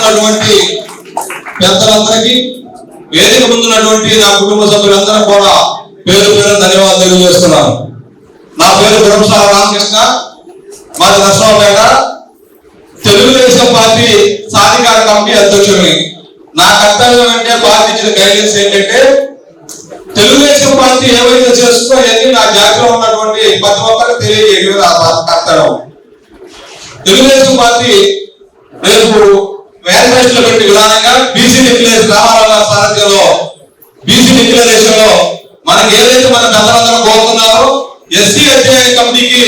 ఉన్నటువంటి పెద్దలందరికీ, వేదిక ముందున్నటువంటి నా కుటుంబ సభ్యులందరూ కూడా పేరు పేరు ధన్యవాదాలు తెలియజేస్తున్నాను. నా పేరు గురంసాల రామకృష్ణ, మాది నర్సరావుపేట. తెలుగుదేశం పార్టీ సాధికార కమిటీ అధ్యక్షుడిని. నా కర్తవ్యం అంటే పార్టీ ఇచ్చిన గైడెన్స్ ఏంటంటే, తెలుగుదేశం పార్టీ ఏవైతే చేస్తుందో అవన్నీ నా జాతిలో ఉన్నటువంటి ప్రతి ఒక్కరికి తెలియజేయడం నా కర్తవ్యం. తెలుగుదేశం పార్టీ రేపు మేనిఫెస్టోలో పెట్టి విధానంగా బీసీ డిక్లరేషన్ రామారావు సారథ్యంలో బీసీ డిక్లరేషన్ లో మనకి ఏదైతే మన పెద్దలందరూ కోరుతున్నారో ఎస్సీ అధ్యయన కమిటీకి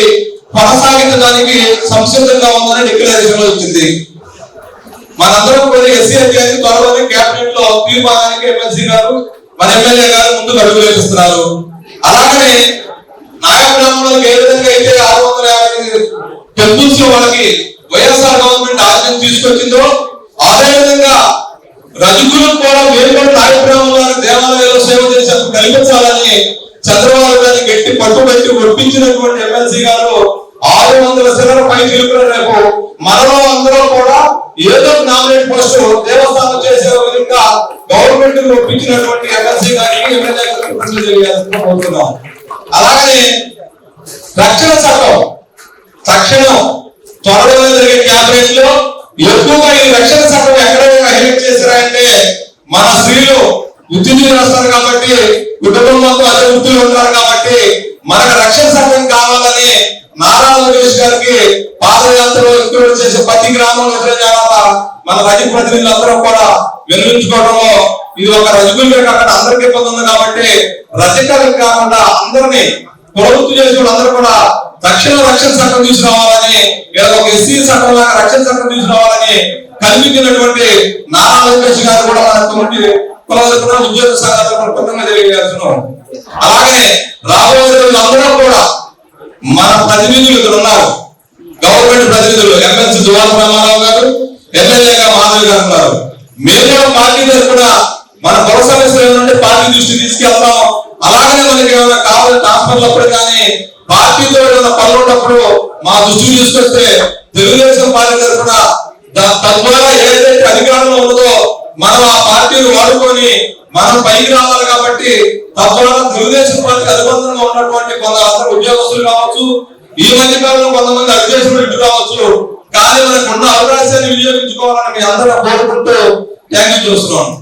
కొనసాగించడానికి సంసిద్ధంగా ఉందని డిక్లరేషన్ లో వచ్చింది. మనందరం కూడా ఎస్సీ అధ్యయన త్వరలోనే కేబినెట్ లో తీర్మానానికి ఎమ్మెల్సీ గారు మన ఎమ్మెల్యే గారు ముందుకు అడుగులు వేస్తున్నారు. అలాగనే నాయకులంలోకి ఏ విధంగా అయితే 650 టెంపుల్స్ లో వాళ్ళకి వైఎస్ఆర్ గవర్నమెంట్ ఆలోచన తీసుకొచ్చిందో అదే విధంగా రజకులకు కూడా వేరుపడి నాయకురాముల దేవాలయాల్లో సేవ చేసేందుకు కల్పించాలని చంద్రబాబు గారిని గట్టి పట్టుబట్టి ఒప్పించినటువంటి ఎమ్మెల్సీ గారు 600 శిలర పై నిలుపున రేపు మనలో అందరూ కూడా ఏదో నామినేట్ పోస్ట్ దేవస్థానం చేసే విధంగా గవర్నమెంట్ ఒప్పించినటువంటి ఎమ్మెల్సీ గారికి ఎమ్మెల్యే. అలాగనే రక్షణ చట్టం తక్షణం త్వరలో జరిగే క్యాబినెట్ లో ఎక్కువగా ఈ రక్షణ చట్టం ఎక్కడైనా హైలైట్ చేశారంటే మన స్త్రీలు ఉద్యోగులు వస్తారు కాబట్టి కుటుంబంతో అదే వృత్తులు ఉంటారు కాబట్టి మనకు రక్షణ చట్టం కావాలని నారా లోకేష్ గారికి పాదయాత్రలో ఇంక్లూడ్ చేసే ప్రతి గ్రామంలో మన రజక ప్రతినిధులందరూ కూడా వినియోగించుకోవడంలో ఇది ఒక రజకులకే కాకుండా అందరికీ ఇబ్బంది ఉంది కాబట్టి రజకులకు కాకుండా అందరినీ ప్రభుత్వం చేసే అందరూ కూడా తక్షణ రక్షణ చట్టం తీసుకురావాలని, ఒక ఎస్సీ చట్టం లాగా రక్షణ చట్టం తీసుకురావాలని కల్పించినటువంటి నారా లోకేష్ గారు కూడా మన ఉద్యోగ సంఘాలు తెలియజేస్తున్నాం. అలాగే రాబోయే రోజులు అందరూ కూడా మన ప్రతినిధులు ఇక్కడ ఉన్నారు, గవర్నమెంట్ ప్రతినిధులు ఎమ్మెల్సీ దువాల రామారావు గారు, ఎమ్మెల్యేగా మాధవి గారు ఉన్నారు. మేము పార్టీ తరఫున మన పొర సమస్యలు నుండి పార్టీ దృష్టి తీసుకెళ్తాం. అలాగనే మనకి ఏమైనా కావాలి ట్రాన్స్ఫర్లప్పుడు కానీ పార్టీతో ఏమైనా పనులున్నప్పుడు మా దృష్టికి తీసుకొస్తే తెలుగుదేశం పార్టీ తరఫున తద్వారా ఏదైతే అధికారంలో ఉందో మనం ఆ పార్టీని వాడుకొని మనం పైకి రావాలి. కాబట్టి తద్వారా తెలుగుదేశం పార్టీ అనుబంధంగా ఉన్నటువంటి కొందరు ఉద్యోగస్తులు కావచ్చు, ఈ మధ్య కాలంలో కొంతమంది అధ్యక్షులు ఇటు కావచ్చు, కానీ మనకు ఉన్న అవకాశాన్ని వినియోగించుకోవాలని మీ అందరూ కోరుకుంటూ థ్యాంక్ యూ చూస్తున్నాను.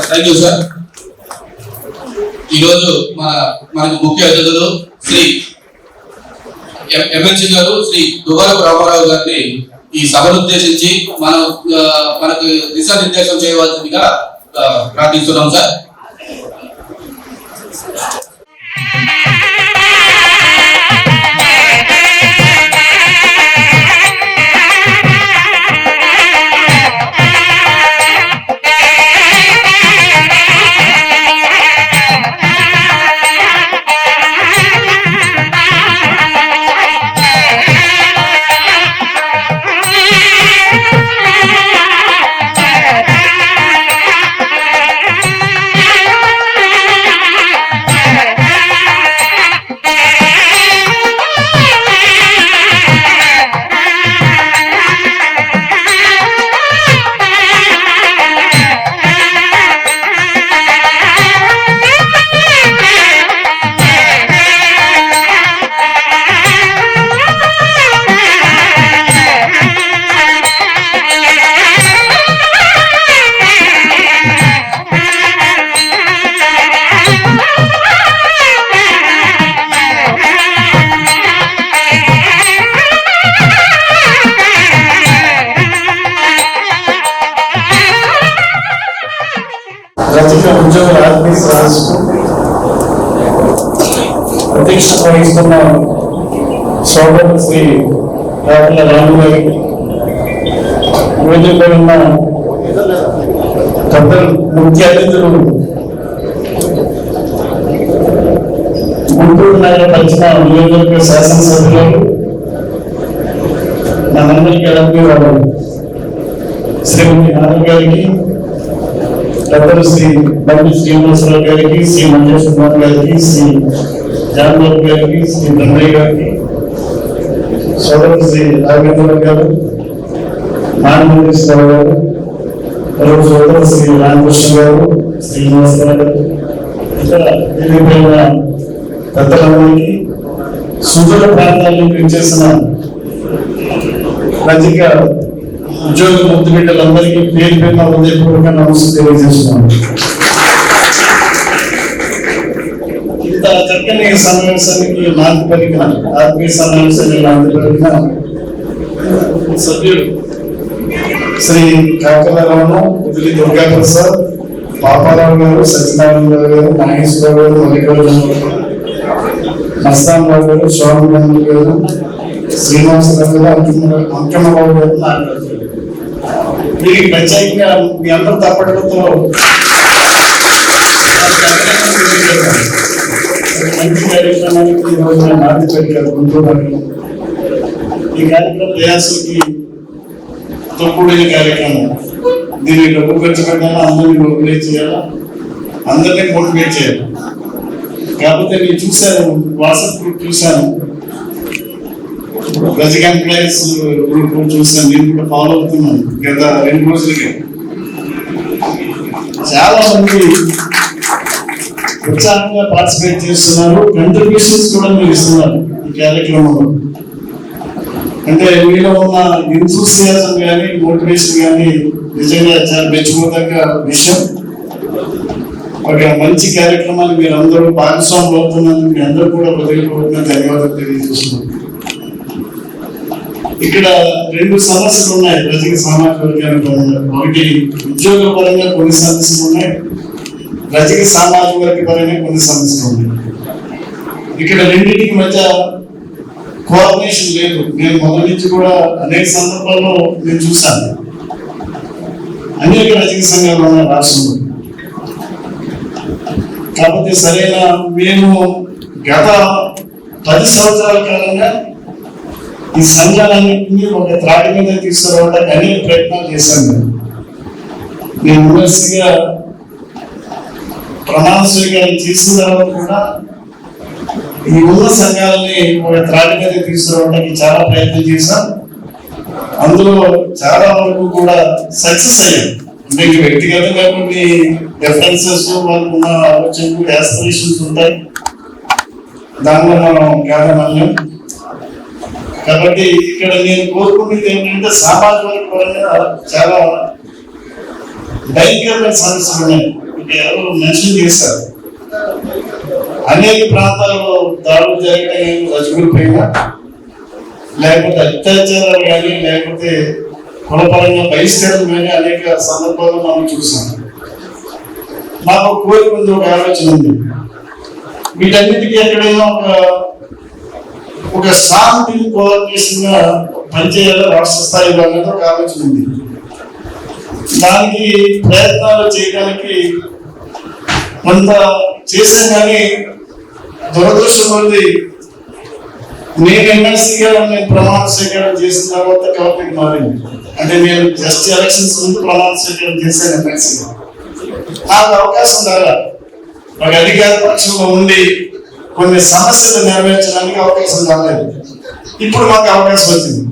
Thank you sir. ఈరోజు మనకు ముఖ్య అతిథులు శ్రీ ఎమ్మెల్సీ గారు శ్రీ దువ్వారపు రామారావు గారిని ఈ సభను ఉద్దేశించి మనకు దిశానిర్దేశం చేయవలసిందిగా ప్రార్థిస్తున్నాం సార్. ఉద్యోగుల ఆత్మీయ సదస్సు అధ్యక్షత వహిస్తున్న సోదరు శ్రీ రావుల రాము గారికి, వేదికపై ఉన్న పెద్దలు, ముఖ్య అతిథులు, గుంటూరు నగర పరిచిన నియోజకవర్గ శాసనసభ్యులు, మనందరికీ వారు శ్రీమతి నారాయణ గారికి, పెద్దలు శ్రీ బండి శ్రీనివాసరావు గారికి, శ్రీ మంజేష్ కుమార్ గారికి, శ్రీ జాన్బాబు గారికి, శ్రీ బ్రహ్మయ్య గారికి, సోదరు శ్రీ రాఘవేంద్ర గారు, నాగేశ్వరరావు గారు, మరొక సోదరు శ్రీ రామకృష్ణ గారు, శ్రీనివాసరావు గారు, ఇతర వివిధ పెద్దలందరికీ సుదూర ప్రాంతాల నుంచి చేసిన రజిక ఉద్యోగ ముద్దు బిడ్డలందరికీ పేరు పేరున హృదయపూర్వక నమస్కారం తెలియజేస్తున్నాను. ఇంత చక్కని సమావేశానికి నాంది పలికిన ఆత్మీయ సమావేశానికి నాంది పలికిన సభ్యులు శ్రీ కాకలరావు, ఉదిలి దుర్గా ప్రసాద్, పాపారావు గారు, సత్యనారాయణ గారు, నాగేశ్వరరావు గారు, మల్లికార్జున గారు, మస్తాన్ రావు గారు, స్వామి గారు, శ్రీనివాసరావు గారు, అంకమ్మరావు గారు, వీరికి ప్రత్యేకంగా మీ అందరూ తప్పట్లతో మంచి కార్యక్రమానికి ఈ రోజున నాంది పలికారు. ఈ కార్యక్రమం ప్రయాసకి తొక్కుడిన కార్యక్రమం. దీన్ని డబ్బు ఖర్చు పెట్టాలా, అందరినీ మోటివేట్ చేయాలా, అందరినీ మోటివేట్ చేయాలి. కాకపోతే నేను చూశాను, వాట్సాప్ గ్రూప్ చూశాను, రజిక ఎంప్లాయీస్ గ్రూప్ చూశాను, నేను కూడా ఫాలో అవుతున్నాను గత 2 రోజులకి. చాలా మంది ఉత్సాహంగా పార్టిసిపేట్ చేస్తున్నారు, కంట్రిబ్యూషన్స్ కూడా మీరు ఇస్తున్నారు ఈ కార్యక్రమంలో. అంటే మీలో ఉన్న ఎంతూసియాజం కానీ మోటివేషన్ కానీ నిజంగా చాలా మెచ్చుకోదగ్గ విషయం. ఒక మంచి కార్యక్రమాన్ని మీరు అందరూ భాగస్వాములు అవుతున్నందుకు మీ అందరూ కూడా హృదయపూర్వకంగా ధన్యవాదాలు తెలియజేస్తున్నాం. ఇక్కడ 2 సమస్యలు ఉన్నాయి రజిక సామాజిక వర్గానికి. ఒకటి ఉద్యోగ పరంగా కొన్ని సమస్యలు ఉన్నాయి, రజిక సామాజిక వర్గ పరంగా కొన్ని సమస్యలు ఉన్నాయి. ఇక్కడ రెండింటికి మధ్య కోఆర్డినేషన్ లేదు. నేను మొదటి నుంచి కూడా అనేక సందర్భాల్లో నేను చూశాను. అనేక రజిక సంఘాలు ఉన్నాయి రాష్ట్రంలో. కాకపోతే సరైన మేము గత 10 సంవత్సరాల కాలంగా ఈ సంఘాలన్నింటినీ ఒక త్రాటి మీద తీసుకురావడానికి అనేక ప్రయత్నాలు చేశాను. నేను యూనివర్సిటీగా ప్రమాణ స్వీకారం చేసిన తర్వాత కూడా ఈ ఉన్న సంఘాలని ఒక త్రాటి మీద తీసుకురావడానికి చాలా ప్రయత్నం చేశాం. అందులో చాలా వరకు కూడా సక్సెస్ అయ్యాం. అంటే వ్యక్తిగతంగా కొన్ని డిఫరెన్సెస్, వాళ్ళకు ఉన్న ఆలోచనలు, యాస్పిరేషన్స్ ఉంటాయి, దానిలో మనం కాదనలేం. కాబట్టి ఇక్కడ నేను కోరుకునేది ఏంటంటే సామాజిక వర్గ పరంగా చాలా భయంకరమైన సమస్యలు ఉన్నాయి. ఎవరు మెన్షన్ చేశారు, అనేక ప్రాంతాల్లో దాడులు జరగడం కానీ, రజకుల పైన లేకపోతే అత్యాచారాలు కానీ, లేకపోతే కులపరంగా బహిష్కరణ కానీ అనేక సందర్భాల్లో మనం చూసాం. మాకు కోరిక ఉంది, ఒక ఆలోచన ఉంది. వీటన్నిటికీ ఎక్కడైనా ఒక స్ట్రాంగ్ టీమ్ కోఆర్డినేషన్ గా పనిచేయాలి రాష్ట్ర స్థాయిలో అనేది ఒక ఆలోచన ఉంది. దానికి ప్రయత్నాలు చేయడానికి కొంత చేసాం. కానీ దురదృష్టం ఉంది, నేను ఎమ్మెల్సీగా నేను ప్రమాణ స్వీకారం చేసిన తర్వాత గవర్నమెంట్ మారింది. అంటే నేను జస్ట్ ఎలక్షన్స్ ముందు ప్రమాణ స్వీకారం చేశాను ఎమ్మెల్సీగా. నాకు అవకాశం రాలా, ఒక అధికార పక్షంలో ఉండి కొన్ని సమస్యలు నెరవేర్చడానికి అవకాశం రాలేదు. ఇప్పుడు మాకు అవకాశం వచ్చింది.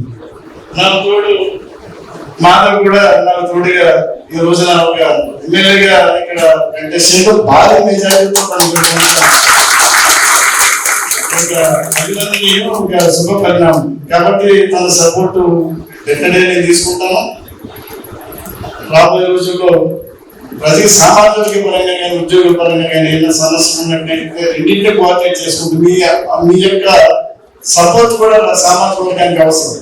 నాకు తోడు మాధవ్ కూడా నాకు తోడుగా ఈ రోజున ఒక ఎమ్మెల్యేగా ఇక్కడ కంటెస్టెంట్ భారీ మెజారిటీతో అభినందనీయం, ఒక శుభ పరిణామం. కాబట్టి తన సపోర్టు ఎక్కడే నేను తీసుకుంటాను. రాబోయే రోజుల్లో ప్రతి సామాజిక పరంగా కానీ, ఉద్యోగ పరంగా కానీ ఏదైనా సమస్యలు ఉన్నట్టయితే రెండింటినీ కోఆర్డినేట్ చేసుకుంటూ మీ యొక్క సపోర్ట్ కూడా సామాజిక వర్గానికి అవసరం.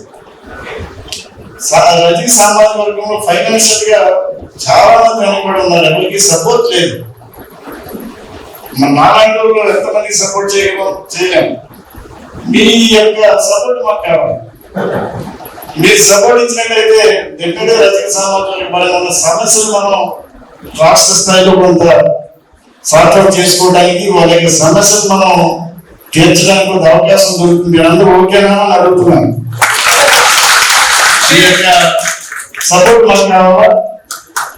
రజీ సామాజిక వర్గంలో ఫైనాన్షియల్ గా చాలా మంది వెనకబడి ఉన్నారు, ఎవరికి సపోర్ట్ లేదు. మన నాలాంటి వాళ్ళు ఎంతమందికి సపోర్ట్ చేయలేము. మీ యొక్క సపోర్ట్ మాకు కావాలి. మీరు సపోర్ట్ ఇచ్చినట్లయితే ఎక్కడే రజీ సామాజిక పరంగా సమస్యలు మనం రాష్ట్ర స్థాయిలో కొంత సార్ట్అవుట్ చేసుకోవడానికి, వాళ్ళ యొక్క సమస్యలు మనం తీర్చడానికి కొంత అవకాశం దొరుకుతుంది. అందరూ ఓకేనా అని అడుగుతున్నాను. ఈ యొక్క సపోర్ట్ మాకు కావాలా.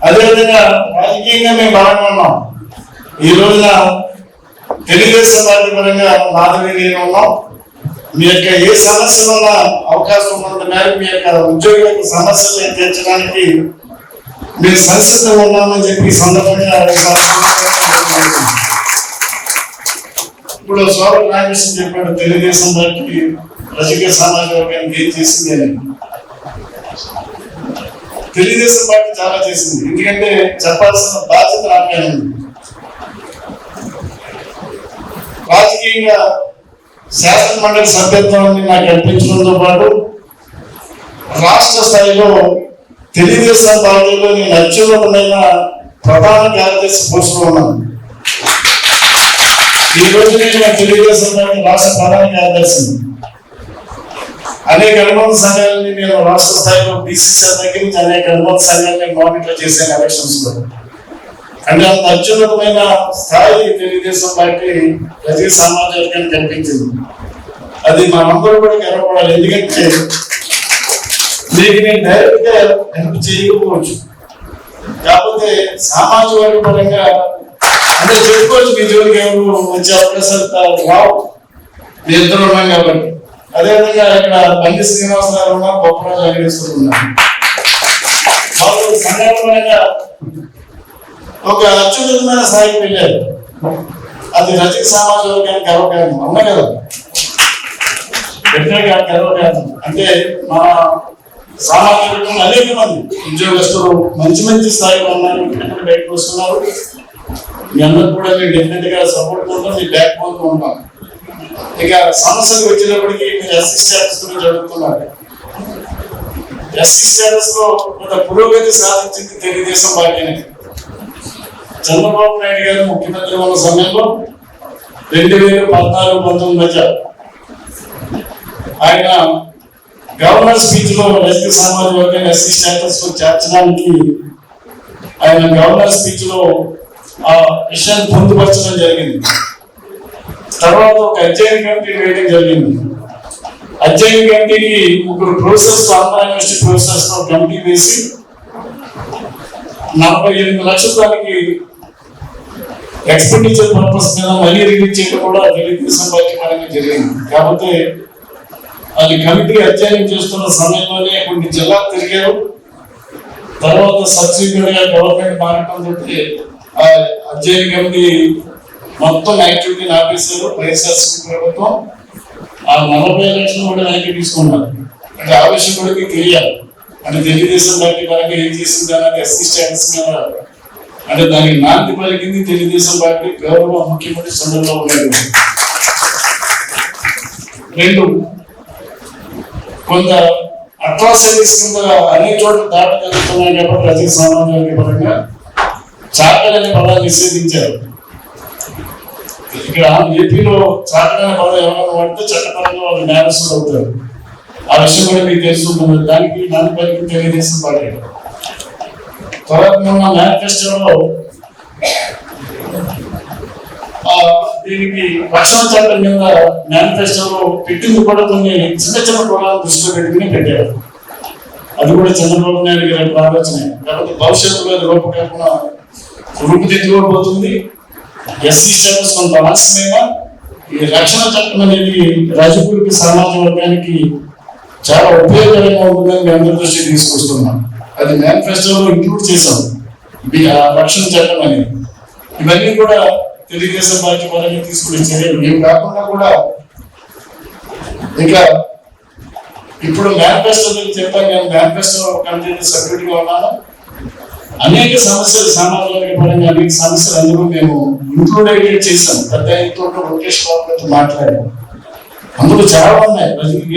అదేవిధంగా రాజకీయంగా మేము బాగానే ఉన్నాం. ఈ రోజున తెలుగుదేశం పార్టీ పరంగా మాధవి నేను ఉన్నాం, మీ యొక్క ఏ సమస్యలు ఉన్న అవకాశం ఉన్నంత మేరకు మీ యొక్క ఉద్యోగుల యొక్క సమస్యలు తీర్చడానికి మీరు సంసిద్ధంగా ఉన్నామని చెప్పి ఈ సందర్భంగా ఇప్పుడు సోదరు నాగేశ్వరం చెప్పాడు తెలుగుదేశం పార్టీ రాజకీయ సమాజ వర్గానికి ఏం చేసింది అని. తెలుగుదేశం పార్టీ చాలా చేసింది, ఎందుకంటే చెప్పాల్సిన బాధ్యత నాకే ఉంది. రాజకీయంగా శాసన మండలి సభ్యత్వాన్ని నాకు కల్పించడంతో పాటు రాష్ట్ర స్థాయిలో తెలుగుదేశం పార్టీలో నేను అత్యున్నతమైన ప్రధాన కార్యదర్శి పోస్టులో ఉన్నాను. ఈ రోజు నేను తెలుగుదేశం పార్టీ రాష్ట్ర ప్రధాన కార్యదర్శి. అనేక అనుబంధ సంఘాలని నేను రాష్ట్ర స్థాయిలో బీసీసీ దగ్గర నుంచి అనేక అనుబంధ సంఘాలని మానిటర్ చేశాను ఎలక్షన్స్ లో. అంటే అంత అత్యున్నతమైన స్థాయి తెలుగుదేశం పార్టీ ప్రతి సమాజ వర్గాన్ని కల్పించింది. అది మనందరూ కూడా గర్వపడాలి. ఎందుకంటే మీకు నేను డైరెక్ట్ గా హెల్ప్ చేయకపోవచ్చు, కాకపోతే సామాజిక వర్గ పరంగా అంటే చెప్పుకోవచ్చు మీ జోలికి ఎవరు వచ్చే అవకాశాలు రావు, మీ ఇద్దరు ఉన్నాం కాబట్టి. అదేవిధంగా ఇక్కడ బండి శ్రీనివాసరావు ఉన్నారు, బొప్పరాజు వెంకటేశ్వర ఉన్నారు. వాళ్ళు సంఘటనగా ఒక అత్యున్నతమైన స్థాయికి వెళ్ళారు. అది రజక సమాజ వర్గానికి గర్వకారణం, అవునా కదా? గర్వకారణం అంటే మన సామాజిక అనేక మంది ఉద్యోగస్తులు మంచి మంచి స్థాయిలో ఉన్నారు, బయటకు వస్తున్నారు. మీ అందరూ కూడా మేము డెఫినెట్ గా సపోర్ట్ ఉంటాం, మీ బ్యాక్ బోన్ ఉంటాం. ఇక సమస్యలు వచ్చినప్పటికీ మీరు ఎస్సీ స్టేటస్ గురించి అడుగుతున్నారు. ఎస్సీ స్టేటస్ లో కొంత పురోగతి సాధించింది తెలుగుదేశం పార్టీని. చంద్రబాబు నాయుడు గారు ముఖ్యమంత్రి ఉన్న సమయంలో 2014-19 మధ్య ఆయన గవర్నర్ స్పీచ్ లో రజక సమాజ వర్గాన్ని ఎస్సీ స్టేటస్ లో చేర్చడానికి ఆయన గవర్నర్ స్పీచ్ లో ఆ విషయాన్ని పొందుపరచడం జరిగింది. తర్వాత ఒక అధ్యయన కమిటీ వేయడం జరిగింది. అధ్యయన కమిటీకి 3 professors, Andhra university professors committee వేసి 48 లక్షల దానికి ఎక్స్పెండిచర్ పర్పస్ మీద మనీ రిలీజ్ చేయడం కూడా తెలుగుదేశం పార్టీ పరంగా జరిగింది. కాకపోతే అది కమిటీ అధ్యయనం చేస్తున్న సమయంలోనే కొన్ని జిల్లాలు తిరిగారు. తర్వాత సబ్సిడీగా గవర్నమెంట్ మారటంతో ఆ అధ్యయన కమిటీ మొత్తం యాక్టివిటీని ఆపేశారు వైఎస్ఆర్సీపీ ప్రభుత్వం. ఆ 40 లక్షలు కూడా వెనక్కి తీసుకున్నారు. అంటే ఆ విషయం కూడా మీకు తెలియాలి. అంటే తెలుగుదేశం పార్టీ పరంగా ఏం చేసింది అన్నది ఎస్సీ స్టేటస్ మీద అంటే దానికి నాంది పలికింది తెలుగుదేశం పార్టీ గౌరవ ముఖ్యమంత్రి చంద్రబాబు నాయుడు. 2 కొంత అట్రాసిటీస్ కింద అన్ని చోట్ల దాడి జరుగుతున్నాయి కాబట్టి ప్రతి సమాజానికి పరంగా చాకలి అనే పదాన్ని నిషేధించారు. ఇక్కడ ఏపీలో చాకలి అనే పదం ఎవరైనా పడితే చట్టపరంగా వాళ్ళు నేరస్తులు అవుతారు. ఆ విషయం కూడా మీకు తెలుసుకుంటుంది. దానికి నాంది పలికింది తెలుగుదేశం పార్టీ. తర్వాత మొన్న మేనిఫెస్టోలో దీనికి రక్షణ చట్టం మీద మేనిఫెస్టోలో పెట్టింది కూడా కొన్ని చిన్న చిన్న కులాలను దృష్టిలో పెట్టుకుని పెట్టారు. అది కూడా చంద్రబాబు నాయుడు గారి ఆలోచన. కాబట్టి భవిష్యత్తులో రూపకల్పన రూపుదిద్దుకోబోతుంది. ఎస్సీ స్టేటస్ కొంత ఆలస్యమైన ఈ రక్షణ చట్టం అనేది రాజకీయ సమాజ వర్గానికి చాలా ఉపయోగకరంగా ఉంటుందని మీ అందరి దృష్టికి తీసుకొస్తున్నాం. అది మేనిఫెస్టోలో ఇంక్లూడ్ చేశాం రక్షణ చట్టం అనేది. ఇవన్నీ కూడా తెలుగుదేశం పార్టీ పరంగా తీసుకునే చర్యలు. ఇవి కాకుండా కూడా ఇంకా ఇప్పుడు మేనిఫెస్టో చెప్పాను, నేను మేనిఫెస్టో కమిటీ సభ్యుడిగా ఉన్నాను. అనేక సమస్యలు సమాజానికి పరంగా అనేక సమస్యలు అందులో మేము ఇంక్లూడెడ్ చేశాం. పెద్ద ఎత్తున లోకేష్ బాబు గారితో మాట్లాడాము. అందులో చాలా ఉన్నాయి.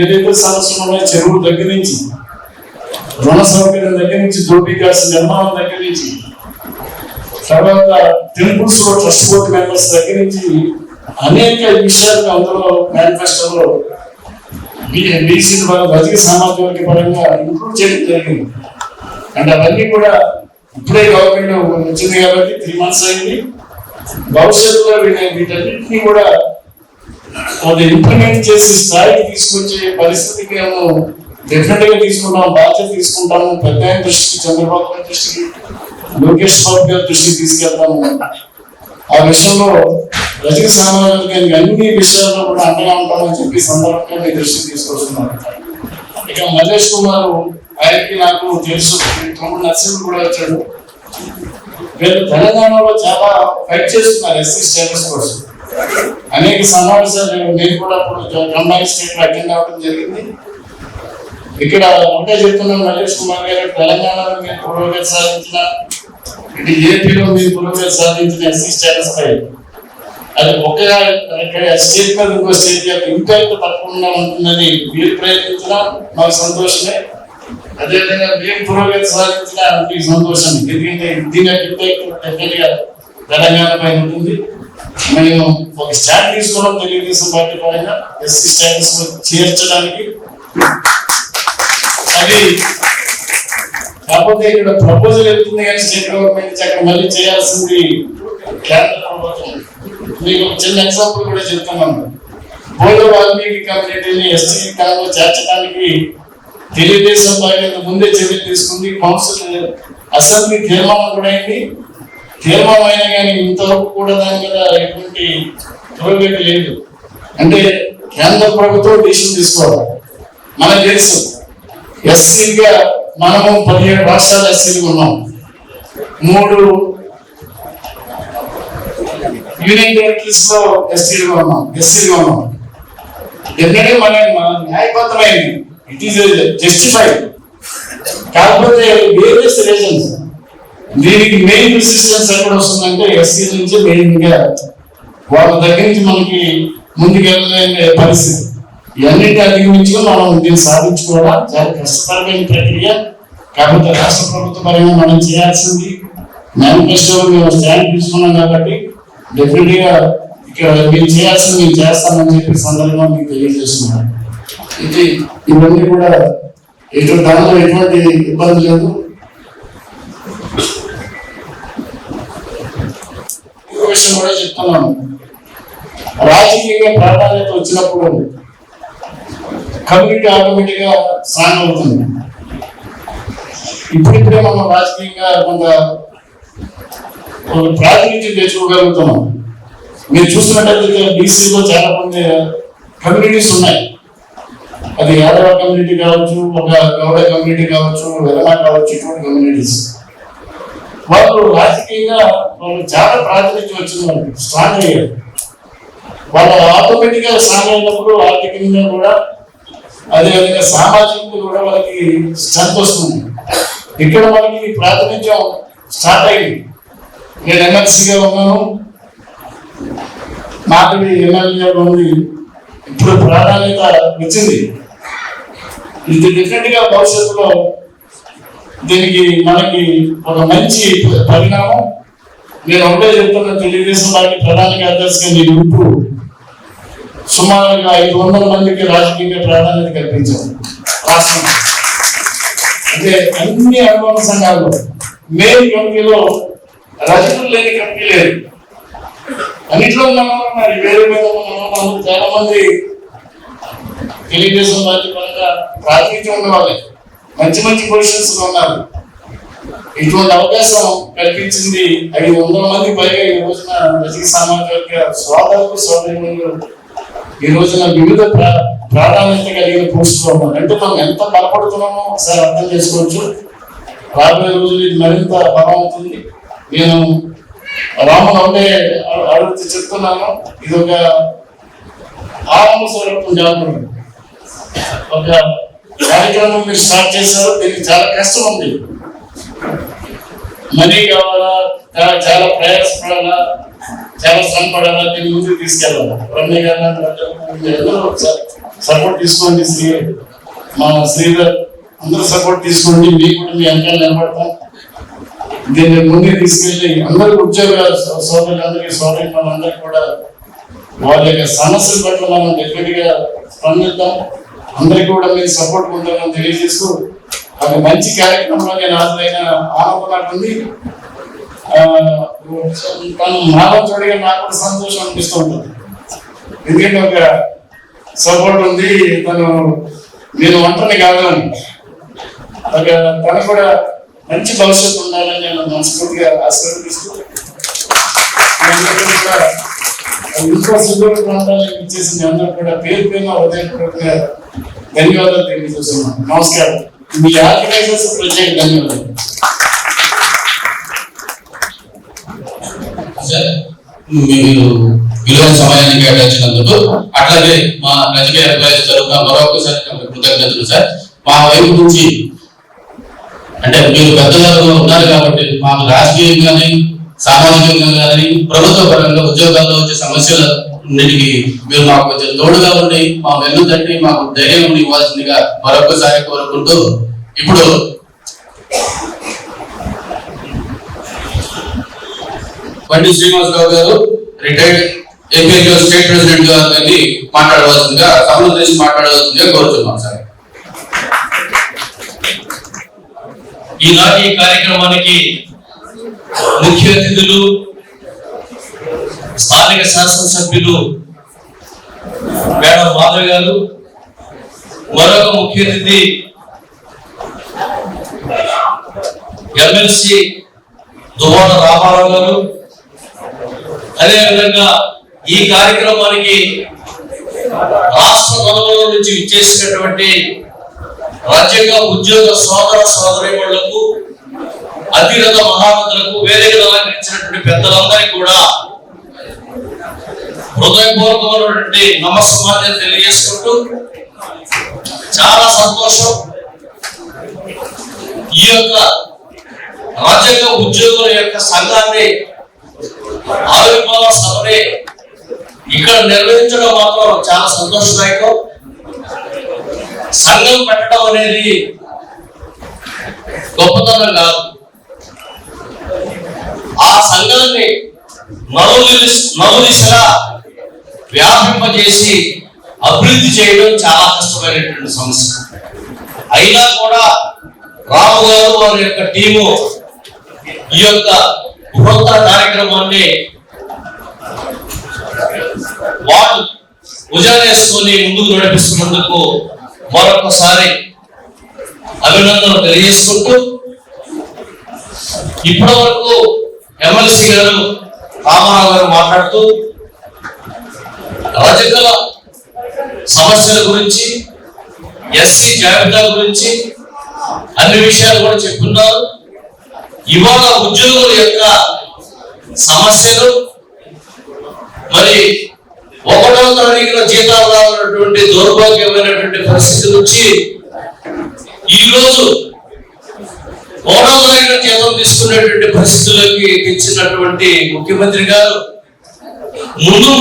ఏదైతే సమస్యలు ఉన్నాయో చెరువుల దగ్గర నుంచి, రుణ సౌకర్యం దగ్గర నుంచి, దోపీ గాస్ నిర్మాణం దగ్గర నుంచి, తర్వాత టెంపుల్స్ లో ట్రస్ట్ బోర్డు మెంబర్స్ దగ్గర నుంచి అనేక విషయాలు అందులో మేనిఫెస్టోలో బీసీ రజక సమాజ వర్గ పరంగా ఇంక్లూడ్ చేయడం జరిగింది. అంటే అవన్నీ కూడా ఇప్పుడే గవర్నమెంట్ వచ్చింది కాబట్టి 3 months అయింది. భవిష్యత్తులో వీటన్నింటినీ కూడా అది ఇంప్లిమెంట్ చేసి స్థాయికి తీసుకొచ్చే పరిస్థితికి మేము డెఫినెట్ గా తీసుకుంటాం, బాధ్యత తీసుకుంటాము. పెద్ద దృష్టికి, చంద్రబాబు గారి దృష్టికి, లోకేష్ బాబు గారి దృష్టికి తీసుకెళ్తాము. ఆ విషయంలో రజక సామాజిక అన్ని విషయాల్లో కూడా అండగా ఉంటామని చెప్పి సందర్భంగా మీ దృష్టికి తీసుకొస్తున్నారు. ఇక మల్లేష్ కుమార్ ఆయనకి నాకు తెలుసు, తమ్ముడు నర్సింగ్ కూడా వచ్చాడు. వీళ్ళు తెలంగాణలో చాలా ఫైట్ చేస్తున్నారు ఎస్సీ స్టేటస్ కోసం. అనేక సమావేశాలు నేను కూడా అప్పుడు కంబైన్ స్టేట్ అటెండ్ అవ్వడం జరిగింది. ఇక్కడ ఒకటే చెప్తున్నాను, మల్లేష్ కుమార్ గారు తెలంగాణలో మీరు పురోగతి సాధించిన, ఇటు ఏపీలో మీరు పురోగతి సాధించిన ఎస్సీ స్టేటస్ పై అది ఒక స్టేట్ మీద ఇంకో స్టేట్ యొక్క ఇంపాక్ట్ తప్పకుండా ఉంటుందని మీరు ప్రయత్నించినా మాకు సంతోషమే. అదేవిధంగా మేము పురోగతి సాధించిన మీకు సంతోషం. ఎందుకంటే దీని యొక్క ఇంపాక్ట్ డెఫినెట్ గా తెలంగాణ పైన ఉంటుంది. మేము ఒక స్టాండ్ తీసుకోవడం తెలుగుదేశం పార్టీ పైన ఎస్సీ స్టేటస్ చేర్చడానికి. అది కాకపోతే ఇక్కడ ప్రపోజల్ వెళ్తుంది కానీ స్టేట్ గవర్నమెంట్ అక్కడ మళ్ళీ చేయాల్సింది కేంద్ర ప్రభుత్వం. మీకు ఒక చిన్న ఎగ్జాంపుల్ కూడా చెప్తున్నాను. బోధ వాల్మీకి కమ్యూనిటీని ఎస్టీ కాలంలో చేర్చడానికి తెలుగుదేశం పార్టీ ముందే చర్యలు తీసుకుంది. కౌన్సిల్ అసెంబ్లీ తీర్మానం కూడా అయింది. తీర్మానం అయినా కానీ ఇంతవరకు కూడా దాని మీద ఎటువంటి పురోగతి లేదు. అంటే కేంద్ర ప్రభుత్వం డిసిషన్ తీసుకోవాలి. మనకు తెలుసు ఎస్సీగా మనము 17 రాష్ట్రాలు ఎస్సీలు ఉన్నాం, 3 యూనియన్ టెరిటరీస్ లో ఎస్సీలుగా ఉన్నాం. ఎందుకంటే మన న్యాయబద్ధమైంది, ఇట్ ఈస్ జస్టిఫైడ్. కాకపోతే వేరియస్ రీజన్స్ దీనికి మెయిన్ రెసిస్టెన్స్ ఎక్కడ వస్తుందంటే ఎస్సీ నుంచి మెయిన్ గా వాళ్ళ దగ్గర నుంచి మనకి ముందుకెళ్ళలేని పరిస్థితి. ఇవన్నింటి అధిగమించుకొని మనం దీన్ని సాధించుకోవడం చాలా కష్టతరమైన ప్రక్రియ. కాకపోతే రాష్ట్ర ప్రభుత్వ పరంగా మనం చేయాల్సింది మేనిఫెస్టో మేము స్టాండ్ తీసుకున్నాం కాబట్టి డెఫినెట్ గా ఇక్కడ మీరు చేయాల్సింది మేము చేస్తామని చెప్పి సందర్భంగా మీకు తెలియజేస్తున్నాను. ఇవన్నీ కూడా దానిలో ఎటువంటి ఇబ్బంది లేదు. విషయం కూడా చెప్తున్నాను, రాజకీయంగా ప్రాధాన్యత వచ్చినప్పుడు కమ్యూనిటీ ఆటోమేటిక్ గా స్ట్రాంగ్ అవుతుంది. ఇప్పుడిప్పుడే మనం రాజకీయంగా కొంత ప్రాతినిధ్యం తెచ్చుకోగలుగుతున్నాం. మీరు చూస్తున్నట్టయితే బీసీలో చాలా మంది కమ్యూనిటీస్ ఉన్నాయి. అది యాదవ కమ్యూనిటీ కావచ్చు, ఒక గౌడ కమ్యూనిటీ కావచ్చు, వెలమ కావచ్చు, ఇటువంటి కమ్యూనిటీస్ వాళ్ళు రాజకీయంగా వాళ్ళు చాలా ప్రాతినిధ్యం వచ్చింది, వాళ్ళకి స్ట్రాంగ్ అయ్యారు. వాళ్ళు ఆటోమేటిక్ గా స్ట్రాంగ్ అయినప్పుడు ఆర్థికంగా కూడా అదేవిధంగా సామాజికంగా కూడా వాళ్ళకి స్ట్రెంత్ వస్తుంది. ఇక్కడ మనకి ప్రాతినిధ్యం స్టార్ట్ అయింది. నేను ఎమ్మెల్సీగా ఉన్నాను, నాకు ఎమ్మెల్యేగా ఉంది, ఇప్పుడు ప్రాధాన్యత వచ్చింది. ఇది డెఫినెట్ గా భవిష్యత్తులో దీనికి మనకి ఒక మంచి పరిణామం. నేను ఒకటే చెప్తున్నా, తెలుగుదేశం పార్టీ ప్రధాన కార్యదర్శిగా నేను ఉంటూ సుమారుగా 500 మందికి రాజకీయ ప్రాధాన్యత కల్పించాను రాష్ట్రంలో. అంటే అన్ని అనుబంధ సంఘాల్లో మెయిన్ కమిటీలో రజకులు లేని కమిటీ లేదు. అన్నింటిలో మరి వేరే చాలా మంది తెలుగుదేశం పార్టీ పరంగా ప్రాతినిధ్యం ఉన్న వాళ్ళే మంచి మంచి పొజిషన్స్ లో ఉన్నారు. ఇటువంటి అవకాశం కల్పించింది 500 మంది పైగా ఈ రోజున రజక సామాజిక సోదరులు సోదరులు ఈ రోజున వివిధ ప్రాధాన్యత కలిగిన పోస్టులో ఉన్నారు. అంటే మనం ఎంత బలపడుతున్నామో ఒకసారి అర్థం చేసుకోవచ్చు. రాబోయే రోజులు ఇది మరింత బలం అవుతుంది. నేను రాముడు ఒకటే అడుగుతూ చెప్తున్నాను, ఇది ఒక ఆత్మస్వరూపం జాబు, ఒక కార్యక్రమం మీరు స్టార్ట్ చేశారు. దీనికి చాలా కష్టం ఉంది, మనీ కావాలా, చాలా ప్రయాసపడాలా, చాలా శ్రమ పడాలా, దీని ముందుకు తీసుకెళ్ళాలి. రమ్య గారు సపోర్ట్ తీసుకోండి, మా శ్రీధర్ అందరూ సపోర్ట్ తీసుకోండి. మీకు కూడా మీ వెనకాల నిలబడతాం. దీన్ని ముందుకు తీసుకెళ్ళి అందరికి ఉద్యోగ సోదరులందరికీ సోదరులందరికీ కూడా వాళ్ళ యొక్క సమస్యల పట్ల మనం డెఫినెట్ గా స్పందిద్దాం. అందరికీ కూడా మీరు సపోర్ట్ ఉంటుందని తెలియజేస్తూ ఒక మంచి కార్యక్రమంలో నేను హాజరైన ఆనందం నాకుంది. తను మానవ చోడిగా నాకు కూడా సంతోషం అనిపిస్తూ ఉంటుంది. ఎందుకంటే ఒక సపోర్ట్ ఉంది, నేను ఒంటరిని కాదు అని తను కూడా మంచి భవిష్యత్తు ఉండాలని నేను మనస్ఫూర్తిగా ఆశీర్వదిస్తూ ఇంకో సుదూర ప్రాంతాలకు ఇచ్చేసి అందరూ కూడా పేరు పేరున హృదయపూర్వక ధన్యవాదాలు తెలియజేస్తున్నాం. నమస్కారం. మీ ఆర్గనైజర్స్ ప్రత్యేక ధన్యవాదాలు. మీరు విలువైన సమయాన్ని కేటాయించినందుకు, అట్లాగే మా రాజకీయ ఎంప్లాయీస్ తరఫున మరొకసారి కృతజ్ఞతలు సార్. మా వైపు నుంచి అంటే మీరు పెద్దలలో ఉన్నారు కాబట్టి మాకు రాజకీయంగానే సామాజికంగా కానీ ప్రభుత్వ పరంగా ఉద్యోగాల్లో వచ్చే సమస్యలన్నిటికీ మీరు మాకు కొంచెం తోడుగా ఉండి మా వెన్ను తట్టి మాకు ధైర్యం ఇవ్వాల్సిందిగా మరొకసారి కోరుకుంటూ, ఇప్పుడు బండి శ్రీనివాసరావు గారు రిటైర్డ్ ఏపీఎల్ స్టేట్ ప్రెసిడెంట్ గారిని మాట్లాడవలసిందిగా సభను చేసి మాట్లాడవలసిందిగా కోరుతున్నాం సార్. ఈనాటి కార్యక్రమానికి ముఖ్య అతిథులు స్థానిక శాసనసభ్యులు మేడం మాధవ్ గారు, మరొక ముఖ్య అతిథి ఎమ్మెల్సీ దువ్వాడ రామారావు గారు, అదేవిధంగా ఈ కార్యక్రమానికి రాష్ట్ర నలుమూల నుంచి విచ్చేసినటువంటి రాజ్యాంగ ఉద్యోగ సోదర సోదరీమణులకు, అతిరథ మహారథులకు, వేదికలు అలంకరించినటువంటి పెద్దలందరికీ కూడా హృదయపూర్వకమైనటువంటి నమస్కారాలు తెలియజేసుకుంటూ, చాలా సంతోషం. ఈ యొక్క రాజ్యాంగ ఉద్యోగుల యొక్క సంఘాన్ని ఆవిర్భావ సభని ఇక్కడ నిర్వహించడం మాత్రం చాలా సంతోషదాయకం. సంఘం పెట్టడం అనేది గొప్పతనం కాదు, ఆ సంఘాన్ని నలుదిశలా వ్యాపింపజేసి అభివృద్ధి చేయడం చాలా కష్టమైనటువంటి సమస్య. అయినా కూడా రాము గారు వారి యొక్క టీము ఈ యొక్క బృహత్తర కార్యక్రమాన్ని వాళ్ళు భుజానేసుకొని ముందుకు నడిపిస్తున్నందుకు మరొకసారి అభినందనలు తెలియజేసుకుంటూ, ఇప్పటి వరకు ఎమ్మెల్సీ గారు రామారావు గారు మాట్లాడుతూ రాజకీయ సమస్యల గురించి, ఎస్సీ జాబితా గురించి అన్ని విషయాలు కూడా చెప్పున్నారు. ఇవాళ ఉద్యోగుల యొక్క సమస్యలు, మరి 1వ తారీఖున జీతాలు రావాలన్నటువంటి దౌర్భాగ్యమైనటువంటి పరిస్థితి నుంచి ఈ రోజు 1వ తారీఖున జీతం తీసుకునేటువంటి పరిస్థితుల్లోకి తెచ్చినటువంటి ముఖ్యమంత్రి గారు ముందు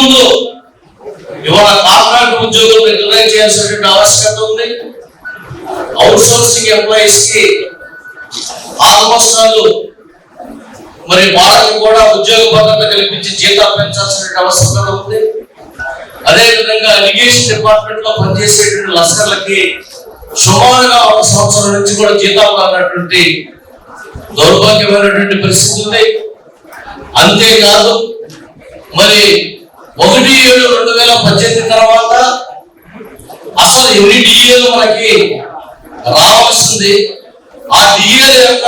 ఇవాళ కాంట్రాక్ట్ ఉద్యోగులు నిర్ణయం చేయాల్సినటువంటి ఆవశ్యకత ఉంది. అవుట్ సోర్సింగ్ ఎంప్లాయీస్ కి ఆల్మోస్ట్ మరి వాళ్ళకి కూడా ఉద్యోగ భద్రత కల్పించి జీతాలు పెంచాల్సిన అవసరం ఉంది. అదేవిధంగా ఇరిగేషన్ డిపార్ట్మెంట్ లో పనిచేసేటువంటి లస్కర్లకి సుమారుగా 1 సంవత్సరం నుంచి కూడా జీతాలు రానటువంటి దౌర్భాగ్యమైనటువంటి పరిస్థితి ఉంది. అంతేకాదు మరి 1/7/2018 తర్వాత అసలు ఎన్ని డిఏలు మనకి రావాల్సింది, ఆ డిఏల యొక్క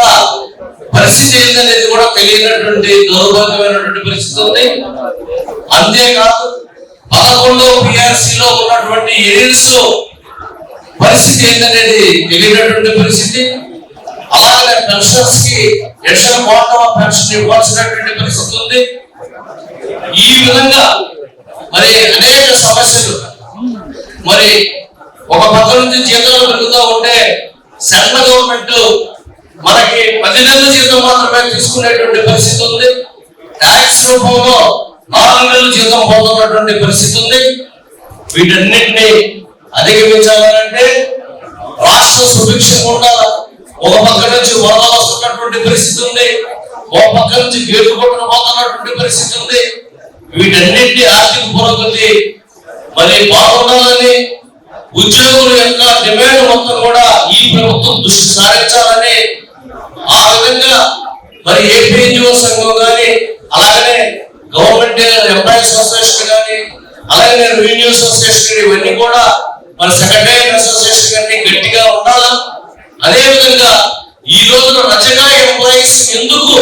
పరిస్థితి ఏంటనేది కూడా తెలియనటువంటి దౌర్భాగ్యమైనటువంటి పరిస్థితి ఉంది. అంతేకాదు 11వ పిఆర్సీలో ఉన్నటువంటి ఎయిర్స్ పరిస్థితి ఏంటనేది తెలియనటువంటి పరిస్థితి. అలాగే పెన్షనర్స్ కి ఎడిషనల్ క్వాంటమ్ ఆఫ్ పెన్షన్ ఇవ్వాల్సినటువంటి పరిస్థితి ఉంది. ఈ విధంగా మరి అనేక సమస్యలు, మరి ఒక పక్క నుంచి జీతాలు పెరుగుతూ ఉంటే సెంట్రల్ గవర్నమెంట్ మనకి 10 నెలల జీతం మాత్రమే తీసుకునేటువంటి పరిస్థితి ఉంది. ట్యాక్స్ రూపంలో 4 నెలల జీతం పోతున్నటువంటి పరిస్థితి ఉంది. వీటన్నిటిని అధిగమించాలంటే రాష్ట్ర సుభిక్షంగా ఉండాలి. ఒక పక్క నుంచి వరద వస్తున్నటువంటి పరిస్థితి ఉంది, ఒక పక్క నుంచి గేటు కొట్టుకు పోతున్నటువంటి పరిస్థితి ఉంది. వీటన్నింటి ఆర్థిక పురోగతి మరి బాగుండాలని, ఉద్యోగుల యొక్క డిమాండ్ మొత్తం కూడా ఈ ప్రభుత్వం దృష్టి సారించాలని, ఆ విధంగా మరి ఏపీఎన్జిఓ సంఘం కానీ, అలాగనే గవర్నమెంట్ ఎంప్లాయీస్ అసోసియేషన్ కానీ, అలాగే రెవెన్యూ అసోసియేషన్, ఇవన్నీ కూడా మన సెక్రటరీ అసోసియేషన్ కానీ గట్టిగా ఉండాలా. అదే విధంగా ఈ రోజున రచనా ఎంప్లాయీస్ ఎందుకు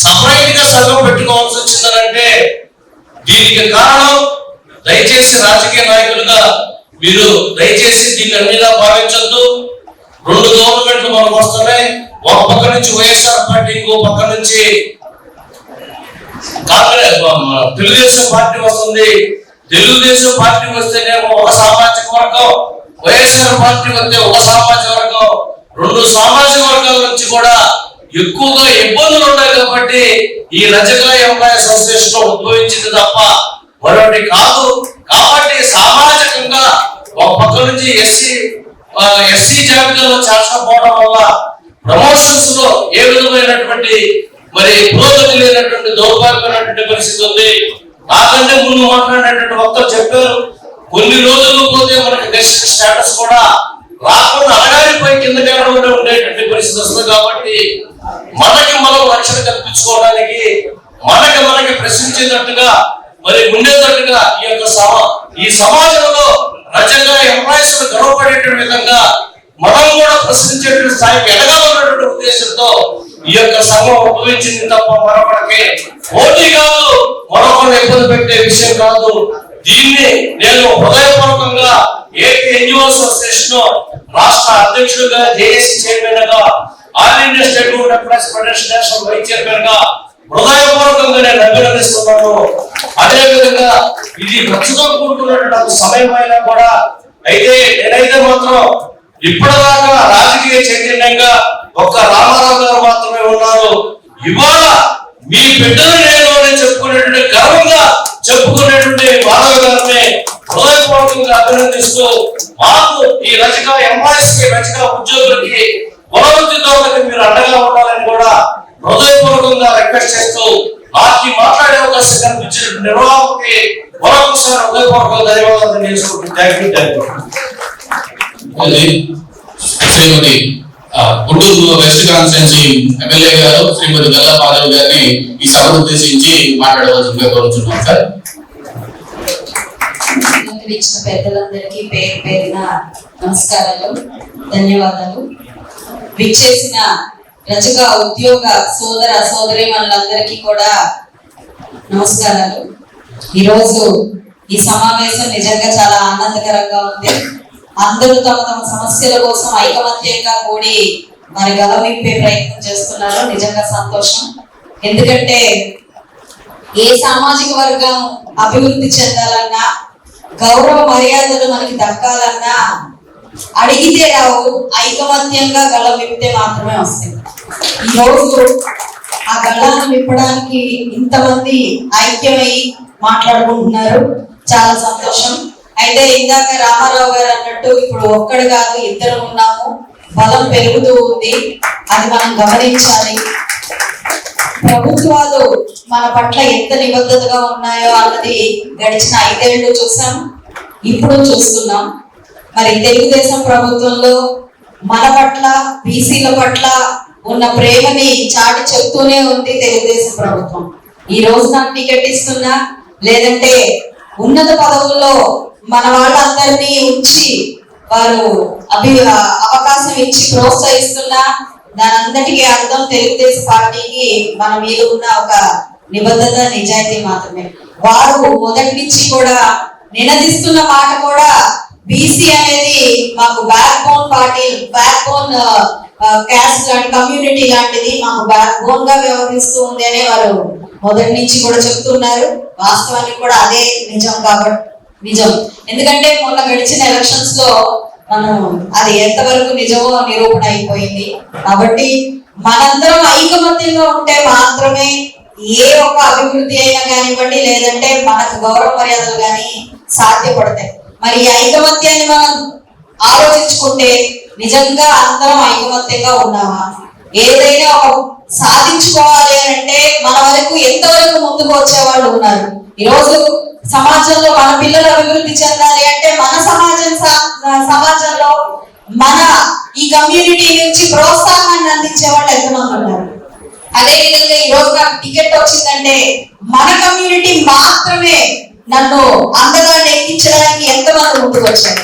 సపరేట్ గా సంఘం పెట్టుకోవాల్సి వచ్చిందనంటే దీనికి కారణం దయచేసి రాజకీయ నాయకులుగా మీరు దయచేసి దీన్ని అన్నిలా భావించొద్దు. 2 గవర్నమెంట్లు మనకు వస్తున్నాయి. ఒక పక్క నుంచి వైఎస్ఆర్ పార్టీ, ఇంకో పక్క నుంచి తెలుగుదేశం పార్టీ వస్తుంది. తెలుగుదేశం పార్టీ వస్తేనేమో ఒక సామాజిక వర్గం, వైఎస్ఆర్ పార్టీ వస్తే ఒక సామాజిక వర్గం. 2 సామాజిక వర్గాల నుంచి కూడా ఎక్కువగా ఇబ్బందులు ఉన్నాయి. కాబట్టి ఈ రజక ఎంప్లాయీస్ అసోసియేషన్ ఉద్భవించింది తప్ప మరొకటి కాదు. కాబట్టి సామాజికంగా ఒక పక్క నుంచి ఎస్సీ జాబితాలో చేర్చకపోవడం వల్ల ప్రమోషన్స్ లో ఏ విధమైనటువంటి మరి పురోగతి లేనటువంటి దౌర్భాగ్యమైనటువంటి పరిస్థితి ఉంది. నాకంటే ముందు మాట్లాడినటువంటి వక్తలు చెప్పారు, కొన్ని రోజులు పోతే మనకి గెస్ట్ స్టేటస్ కూడా రాకుండా అడగారిపై కిందకి ఉండేటువంటి పరిస్థితి వస్తుంది. కాబట్టి మనకి మనం రక్షణ కల్పించుకోవడానికి మనకి ప్రశ్నించేటట్టుగా మరి ఉండేటట్టుగా ఈ సమాజంలో రజంగా ఎంప్లాయీస్ గర్వపడేటువంటి విధంగా మనం కూడా ప్రశ్నించేటువంటి స్థాయికి ఎదగాలన్నటువంటి ఉద్దేశంతో ఈ యొక్క సంఘం ఉద్భవించింది తప్ప మరొకరికి పోటీ కాదు, మరొకరిని ఇబ్బంది పెట్టే విషయం కాదు. దీన్ని నేను హృదయపూర్వకంగా ఏపీ ఎన్జిఓ అసోసియేషన్ రాష్ట్ర అధ్యక్షుడిగా, జేఏసీ చైర్మన్ గా, all India state employees federation vice chairman గా హృదయపూర్వకంగా నేను అభినందిస్తున్నాను. అదే విధంగా ఇది ప్రస్తుతం కూడుకున్నటువంటి సమయం అయినా కూడా అయితే నేనైతే మాత్రం ఇప్పటిదాకా రాజకీయ చైతన్యంగా ఒక్క రామారావు గారు మాత్రమే ఉన్నారు. ఇవాళ మీ బిడ్డలు నేను అని చెప్పుకునేటువంటి గర్వంగా చెప్పుకునేటువంటి మాధవ్ గారిని హృదయపూర్వకంగా అభినందిస్తూ మాకు ఈ రజక ఎంప్లాయీస్ కి, రజక ఉద్యోగులకి కులవృత్తితో మీరు అండగా ఉండాలని కూడా హృదయపూర్వకంగా రిక్వెస్ట్ చేస్తూ నాకు మాట్లాడే అవకాశం కల్పించిన నిర్వాహకుకి మరొకసారి హృదయపూర్వకంగా ధన్యవాదాలు తెలియజేసుకుంటున్నాను. శ్రీమతి గుంటూరు వెస్ట్ కాన్స్టిట్యున్సీ ఎమ్మెల్యే గారు శ్రీమతి గల్లా మాధవ్ గారిని ఈ సభను ఉద్దేశించి మాట్లాడవలసిందిగా కోరుతున్నాం సార్. ఇచ్చిన పెద్దలందరికీ పేరు పేరున నమస్కారాలు, ధన్యవాదాలు. విచ్చేసిన రజక ఉద్యోగ సోదర సోదరి మనందరికీ కూడా నమస్కారాలు. ఈరోజు ఈ సమావేశం నిజంగా చాలా ఆనందకరంగా ఉంది. అందరూ తమ తమ సమస్యల కోసం ఐకమత్యంగా కూడి మరి గలవింపే ప్రయత్నం చేస్తున్నారు. నిజంగా సంతోషం. ఎందుకంటే ఏ సామాజిక వర్గం అభివృద్ధి చెందాలన్నా, గౌరవ మర్యాదలు మనకి దక్కాలన్నా అడిగితే రావు, ఐకమత్యంగా గళం విప్పితే మాత్రమే వస్తాయి. ఈ రోజు ఆ గళాన్ని విప్పడానికి ఇంతమంది ఐక్యమై మాట్లాడుకుంటున్నారు, చాలా సంతోషం. అయితే ఇందాక రామారావు గారు అన్నట్టు ఇప్పుడు ఒక్కడు కాదు, ఇద్దరు ఉన్నాము, బలం పెరుగుతూ ఉంది, అది మనం గమనించాలి. ప్రభుత్వాలు మన పట్ల ఎంత నిబద్ధతగా ఉన్నాయో అన్నది గడిచిన 5 ఏళ్ళు చూసాం, ఇప్పుడు చూస్తున్నాం. మరి తెలుగుదేశం ప్రభుత్వంలో మన పట్ల, బీసీల పట్ల ఉన్న ప్రేమని చాటి చెప్తూనే ఉంది తెలుగుదేశం ప్రభుత్వం. ఈ రోజు నాకు టికెట్ ఇస్తున్నా, లేదంటే ఉన్నత పదవుల్లో మన వాళ్ళందరినీ ఉంచి వారు అవకాశం ఇచ్చి ప్రోత్సహిస్తున్నా, దాని అంతటికీ అర్థం తెలుగుదేశం పార్టీకి మన మీద ఉన్న ఒక నిబద్ధత, నిజాయితీ మాత్రమే. వారు మొదటి నుంచి కూడా నినదిస్తున్న మాట కూడా బీసీ అనేది మాకు back bone party, back bone caste లాంటి కమ్యూనిటీ లాంటిది, మాకు బ్యాక్ బోన్ గా వ్యవహరిస్తూ ఉంది అనే వారు మొదటి నుంచి కూడా చెప్తున్నారు. వాస్తవానికి కూడా అదే నిజం. కాబట్టి నిజం, ఎందుకంటే మొన్న గడిచిన ఎలక్షన్స్ లో మనం అది ఎంతవరకు నిజమో నిరూపణ అయిపోయింది. కాబట్టి మనందరం ఐకమత్యంగా ఉంటే మాత్రమే ఏ ఒక్క అభివృద్ధి అయినా కానివ్వండి, లేదంటే మనకు గౌరవ మర్యాదలు కానీ సాధ్యపడతాయి. మరి ఈ ఐకమత్యాన్ని మనం ఆలోచించుకుంటే నిజంగా అందరం ఐకమత్యంగా ఉన్నామా? ఏదైనా ఒక సాధించుకోవాలి అని అంటే మన వరకు ఎంతవరకు ముందుకు వచ్చే వాళ్ళు ఉన్నారు. ఈరోజు సమాజంలో మన పిల్లలు అభివృద్ధి చెందాలి అంటే మన సమాజంలో మన ఈ కమ్యూనిటీ నుంచి ప్రోత్సాహాన్ని అందించే వాళ్ళు ఎంతమంది ఉన్నారు? అదే విధంగా ఈ రోజు నాకు టికెట్ వచ్చిందంటే మన కమ్యూనిటీ మాత్రమే నన్ను అందగాన్ని ఎక్కించడానికి ఎంతమంది ముందుకు వచ్చారు?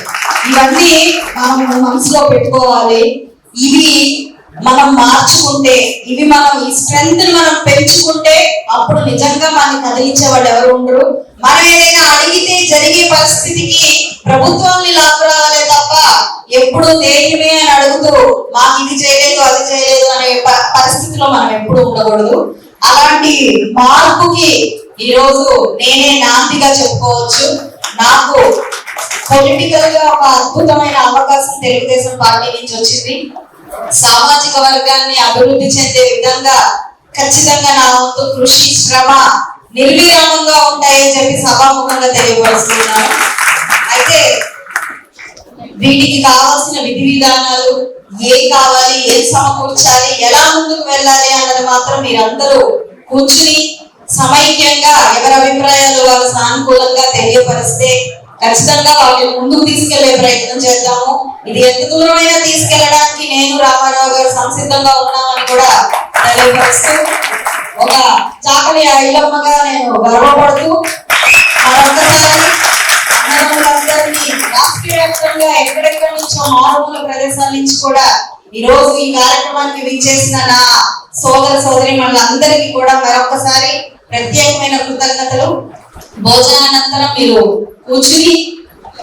ఇవన్నీ మనం మనసులో పెట్టుకోవాలి. ఇవి మనం మార్చుకుంటే, ఇవి మనం ఈ స్ట్రెంగ్త్ మనం పెంచుకుంటే అప్పుడు నిజంగా మనం కదిలించే వాళ్ళు ఎవరు ఉండరు. మనం ఏదైనా అడిగితే జరిగే పరిస్థితికి ప్రభుత్వాన్ని లాగు రావాలే తప్ప ఎప్పుడు దేనిమే అని అడుగుతూ మాకు ఇది చేయలేదు అది చేయలేదు అనే పరిస్థితిలో మనం ఎప్పుడు ఉండకూడదు. అలాంటి మార్పుకి ఈరోజు నేనే నాందిగా చెప్పుకోవచ్చు. నాకు పొలిటికల్ గా ఒక అద్భుతమైన అవకాశం తెలుగుదేశం పార్టీ నుంచి వచ్చింది. సామాజిక వర్గాన్ని అభివృద్ధి చెందే విధంగా ఖచ్చితంగా నా వంతు కృషి శ్రమ నిర్విరామంగా ఉంటాయని చెప్పి సభాముఖంగా తెలియపరుస్తున్నాను. అయితే వీటికి కావాల్సిన విధి విధానాలు ఏం కావాలి, ఏం సమకూర్చాలి, ఎలా ముందుకు వెళ్ళాలి అన్నది మాత్రం మీరందరూ కూర్చుని సమైక్యంగా ఎవరి అభిప్రాయాలు వాళ్ళు సానుకూలంగా తెలియపరిస్తే ఖచ్చితంగా వాటిని ముందుకు తీసుకెళ్లే ప్రయత్నం చేద్దాము. ఇది ఎంత దూరమైనా తీసుకెళ్లడానికి నేను రామారావు గారు సంసిద్ధంగా ఉన్నామని కూడా తెలియపరుస్తూ, ఒక చాకలి ఐలమ్మగా నేను గర్వపడుతూ మరొకసారి అందరినీ రాష్ట్రీయ వ్యాప్తంగా ఎక్కడెక్కడ నుంచో మారుమూల ప్రదేశాల నుంచి కూడా ఈ రోజు ఈ కార్యక్రమానికి విచ్చేసిన నా సోదర సోదరి మనందరికీ కూడా మరొకసారి ప్రత్యేకమైన కృతజ్ఞతలు. భోజనానంతరం మీరు కూర్చుని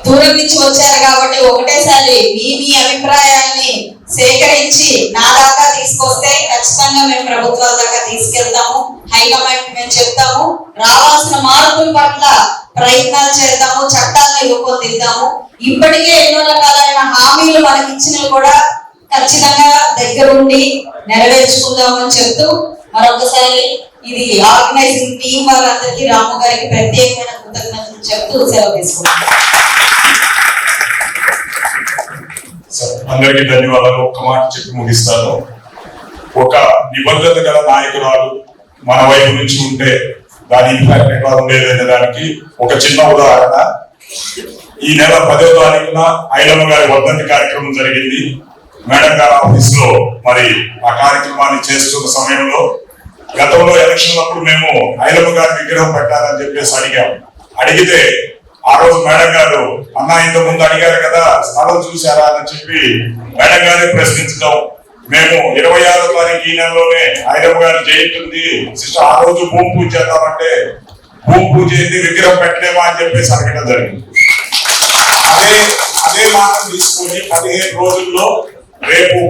దూరం నుంచి వచ్చారు కాబట్టి ఒకటేసారి మీ అభిప్రాయాల్ని సేకరించి నా దాకా తీసుకొస్తే ఖచ్చితంగా మేము ప్రభుత్వాల దాకా తీసుకెళ్తాము. హైకమాండ్ మేము చెప్తాము, రావాల్సిన మార్పుల పట్ల ప్రయత్నాలు చేద్దాము, చట్టాలను రూపొందిద్దాము. ఇప్పటికే ఎన్నో రకాలైన హామీలు మనకి ఇచ్చినవి కూడా ఖచ్చితంగా దగ్గరుండి నెరవేర్చుకుందామని చెప్తూ మరొకసారి ఇది ఆర్గనైజింగ్ టీం వాళ్ళందరికీ రాము గారికి ప్రత్యేకమైన కృతజ్ఞతలు చెప్తూ సెలవు తీసుకుంటాం. అందరికీ ధన్యవాదాలు. ఒక్క మాట చెప్పి ముగిస్తాను. ఒక నిబద్ధత గల నాయకురాలు మన వైపు నుంచి ఉంటే దాని ఇంపాక్ట్ ఎట్లా ఉండేది అనే దానికి ఒక చిన్న ఉదాహరణ. ఈ నెల 10వ తారీఖున ఐలమ్మ గారి వర్ధంతి కార్యక్రమం జరిగింది. మేడం గారి ఆఫీస్ లో మరి ఆ కార్యక్రమాన్ని చేస్తున్న సమయంలో గతంలో ఎలక్షన్ అప్పుడు మేము ఐలమ్మ గారి విగ్రహం పెట్టాలని చెప్పేసి అడిగితే ఆ రోజు మేడం గారు అన్న ఇంత ముందు అడిగారు కదా స్థలం చూసారా అని చెప్పి మేడం గారిని ప్రశ్నించడం. మేము 26వ తారీఖు ఈ నెలలోనే ఐలమ్మ గారి జయంతి ఉంది సిస్టర్, ఆ రోజు భూమి పూజ చేద్దామంటే భూమి పూజ ఏంది విగ్రహం పెట్టలేమా అని చెప్పేసి అడగడం జరిగింది. అదే మాట తీసుకొని 15 రోజుల్లో రేపు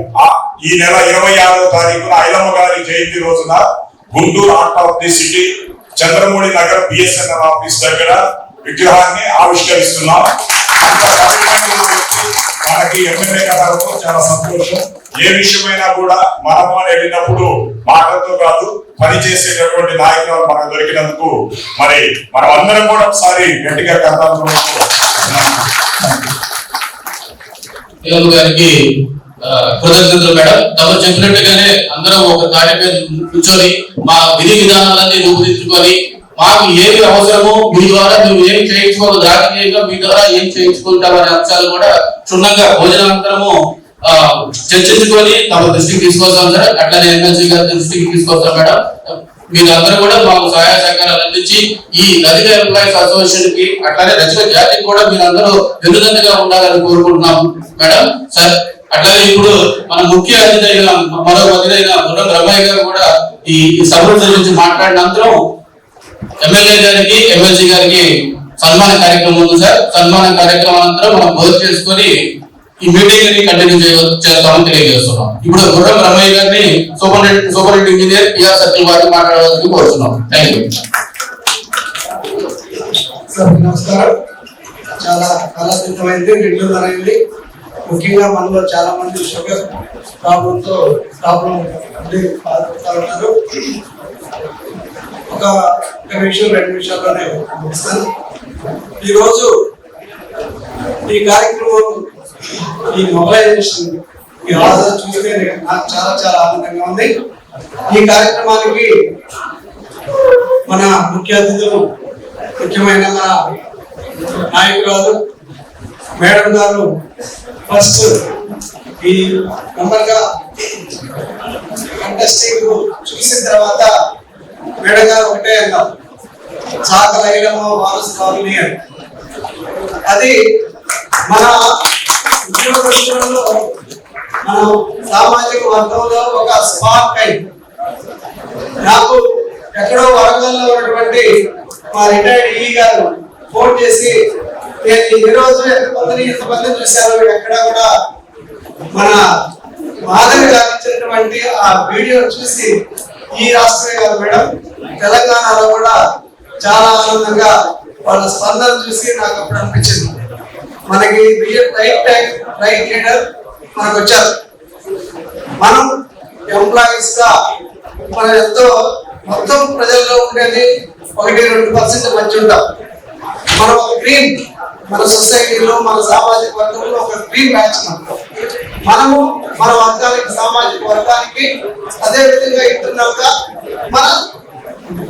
ఈ నెల 26వ తారీఖున ఐలమ్మ గారి జయంతి రోజున Guntur heart of the city Chandramouli Nagar BSNL office దగ్గర విగ్రహాన్ని ఆవిష్కరిస్తున్నాం. మనకి ఎమ్మెల్యే కథలతో చాలా సంతోషం. ఏ విషయమైనా కూడా మనము అని వెళ్ళినప్పుడు మాటలతో కాదు పని చేసేటటువంటి నాయకులు మనకు దొరికినందుకు మరి మనం అందరం కూడా ఒకసారి గట్టిగా కథలు గారికి కృతజ్ఞతలు మేడం. తమరు చెప్పినట్టుగానే అందరం ఒక తాటి మీద కూర్చొని మా విధి విధానాలన్నీ రూపుదిద్దుకొని మాకు ఏమి అవసరమో మీ ద్వారా మేము ఏం చేయించుకోవాలి, రాజకీయంగా మీ ద్వారా ఏం చేయించుకుంటామనే అంశాలు కూడా క్షుణ్ణంగా భోజనాంతరము చర్చించుకొని తమ దృష్టికి తీసుకొస్తాం సార్. అట్లానే ఎమ్మెల్సీ గారి దృష్టికి తీసుకొస్తాం మేడం. మీరందరూ కూడా మాకు సహాయ సహకారాలు అందించి ఈ రజిక ఎంప్లాయీస్ అసోసియేషన్ కి అట్లానే రజిక జాతికి కూడా మీరందరూ వెన్నుదండగా ఉండాలని కోరుకుంటున్నాం మేడం సార్. అట్లాగే ఇప్పుడు మన ముఖ్య అతిథి అయిన మరో అతిథైన గుర్రం రమయ్య గారు కూడా ఈ సభ గురించి మాట్లాడినంతరం ఎమ్మెల్యే గారికి ఎమ్మెల్సీ గారికి సన్మాన కార్యక్రమం ఉంది సార్. సన్మాన కార్యక్రమం అనంతరం మనం భోజనం చేసుకొని ఈ మీటింగ్ ని కంటిన్యూ చేస్తామని తెలియజేస్తున్నాం. ఇప్పుడు గుర్రం రమయ్య గారిని సూపరింటెండెంట్ ఇంజనీర్ పిఆర్ సర్కిల్ వారిని మాట్లాడవలసింది కోరుతున్నాం. Thank you sir. నమస్కారం. చాలా కాలసిద్ధమైంది, రెగ్యులర్ అయింది. ముఖ్యంగా మనలో చాలా మంది షుగర్ ప్రాబ్లం బాధపడుతూ ఒక నిమిషం 2 నిమిషాల్లోనే ముగిస్తాను. ఈరోజు ఈ కార్యక్రమం ఈ మొబైలైజేషన్ ఈ ఆధార్ చూస్తే నాకు చాలా చాలా ఆనందంగా ఉంది. ఈ కార్యక్రమానికి మన ముఖ్య అతిథులు ముఖ్యమైన మన నాయకురాలు మేడం గారు ఫస్ట్ ఈ మెంబర్గా కంటెస్టింగ్ చూసిన తర్వాత మేడం గారు ఒకటే అన్నారు, చాకలైలమ్మ వారసురాలని. అది మన ఉద్యోగంలో మనం సామాజిక వర్గంలో ఒక స్పార్క్ అయింది. నాకు ఎక్కడో వరంగల్లో ఉన్నటువంటి మా రిటైర్డ్ ఈ గారు ఫోన్ చేసి, నేను ఈ రోజు ఎంతమంది చూశాను, ఎక్కడ కూడా మన మాధవి గారు ఇచ్చినటువంటి ఆ వీడియో చూసి ఈ రాష్ట్రమే కాదు మేడం, తెలంగాణలో కూడా చాలా ఆనందంగా వాళ్ళ స్పందన చూసి నాకు అప్పుడు అనిపించింది, మనకి రైట్ టైం రైట్ లీడర్ మనకు వచ్చారు. మనం ఎంప్లాయీస్ గా మనం ఎంతో మొత్తం ప్రజల్లో ఉండేది 1-2% మంచి ఉంటాం. మనం ఒక డ్రీమ్, మన సొసైటీలో మన సామాజిక వర్గంలో ఒక డ్రీమ్ బ్యాచ్ మనము మన వర్గానికి సామాజిక వర్గానికి అదే విధంగా ఇంటర్నల్ గా మన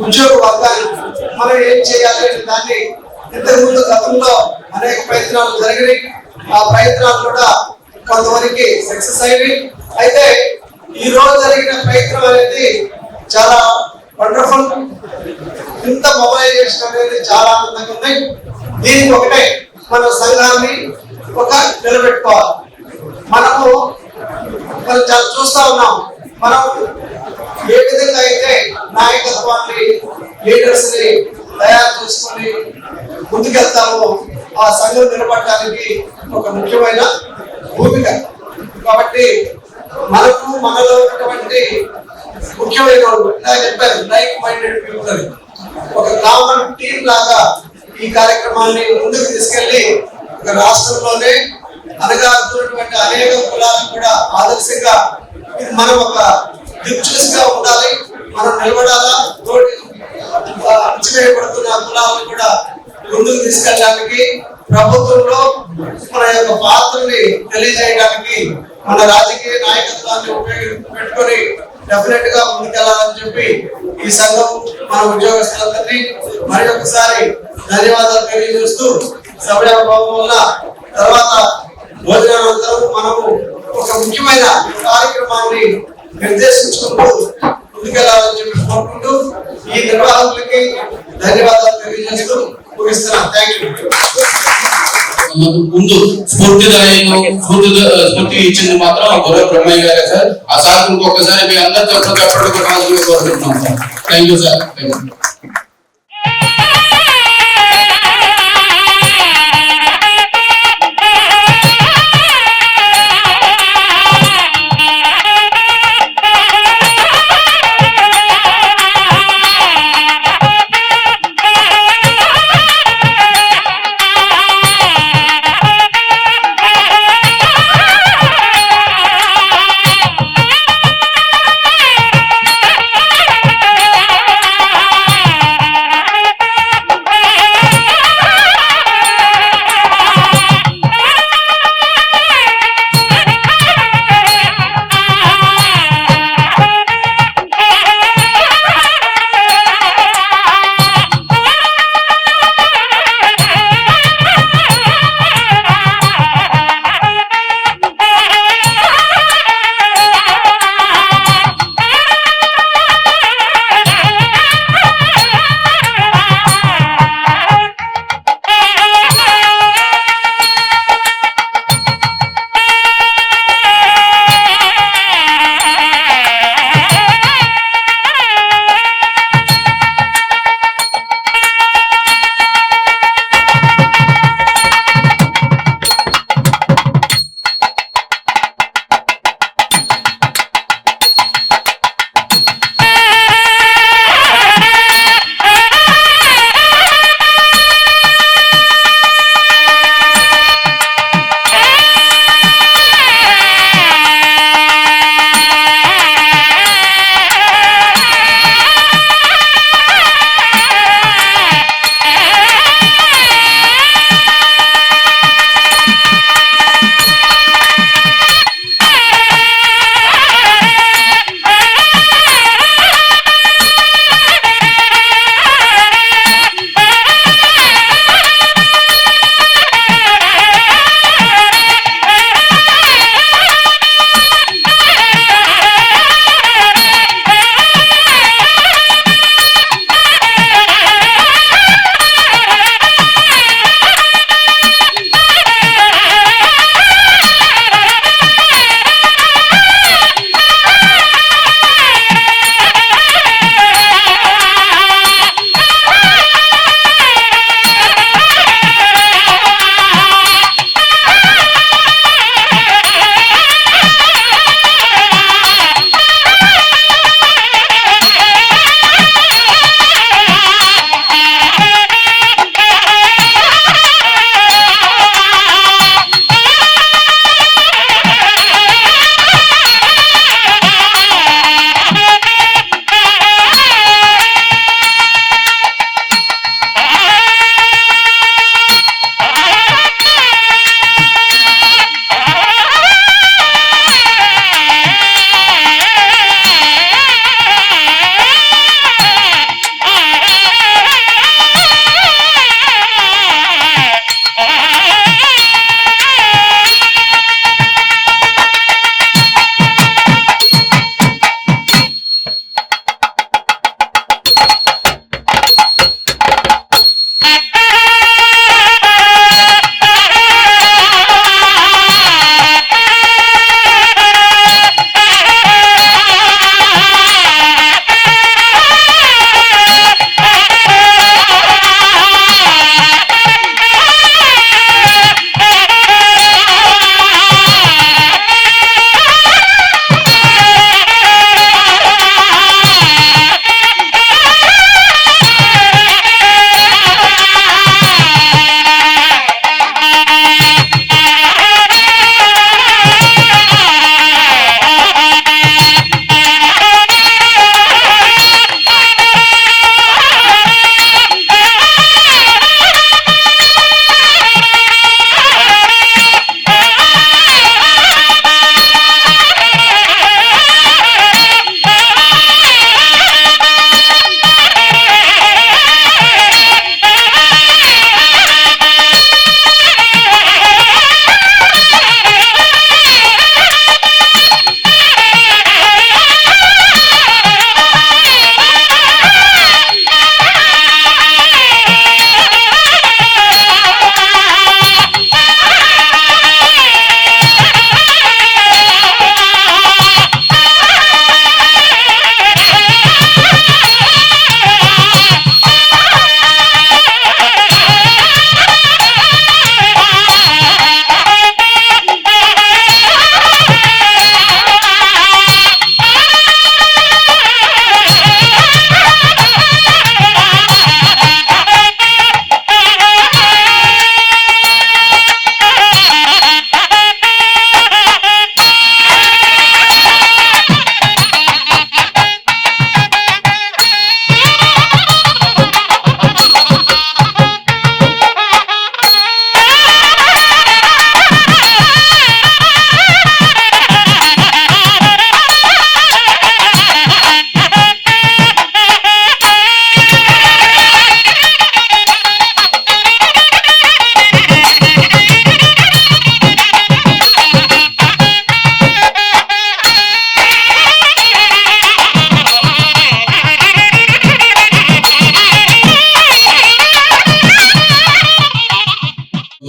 ఉద్యోగ వర్గానికి మనం ఏం చేయాలి అనే దాన్ని ఇంతకుముందు గతంలో అనేక ప్రయత్నాలు జరిగినాయి. ఆ ప్రయత్నాలు కూడా కొంతవరకు సక్సెస్ అయ్యి, అయితే ఈ రోజు జరిగిన ప్రయత్నం అనేది చాలా వండర్ఫుల్. ఇంత మొబైలైజేషన్ అనేది చాలా ఆనందంగా ఉంది. దీనికి ఒకటే మన సంఘాన్ని ఒక నిలబెట్టుకోవాలి. మనం చాలా చూస్తా ఉన్నాం, మనం ఏ విధంగా అయితే నాయకత్వాన్ని లీడర్స్ ని తయారు చేసుకొని ముందుకెళ్తామో ఆ సంఘం నిలబడటానికి ఒక ముఖ్యమైన భూమిక. కాబట్టి మనకు మనలో ఉన్నటువంటి ముఖ్యమైన చెప్పారు లైక్ మైండెడ్ పీపుల్ అని ఒక కామన్ టీం లాగా ఈ కార్యక్రమాన్ని ముందుకు తీసుకెళ్లి ఒక రాష్ట్రంలోనే అనగారుతున్నటువంటి అనేక కులాలకు కూడా ఆదర్శంగా ఇది మనం ఒక దిక్చూసిగా ఉండాలి, మనం నిలబడాలా, తోటి అణచివేయబడుతున్న కులాలను కూడా ముందుకు తీసుకెళ్ళడానికి ప్రభుత్వంలో మన యొక్క పాత్రని తెలియజేయడానికి మన రాజకీయ నాయకత్వాన్ని పెట్టుకొని డెఫినెట్ గా ముందుకెళ్లాలని చెప్పి ఈ సంఘం మన ఉద్యోగస్తులందరినీ మరి ఒకసారి ధన్యవాదాలు తెలియజేస్తూ సభ్యభావం వల్ల తర్వాత భోజనానంతరం మనము ఒక ముఖ్యమైన కార్యక్రమాన్ని నిర్దేశించుకుంటూ ముందుకెళ్లాలని చెప్పి కోరుకుంటూ ఈ నిర్వాహకులకి ధన్యవాదాలు తెలియజేస్తూ ముగిస్తున్నాను. Thank you. ముందు స్ఫూర్తి ఇచ్చింది మాత్రం గౌరవ బ్రహ్మయ్య గారే సార్. ఆ సార్ ఇంకొకసారి మీ అందరితో కోరుకుంటున్నాం సార్. Thank you sir.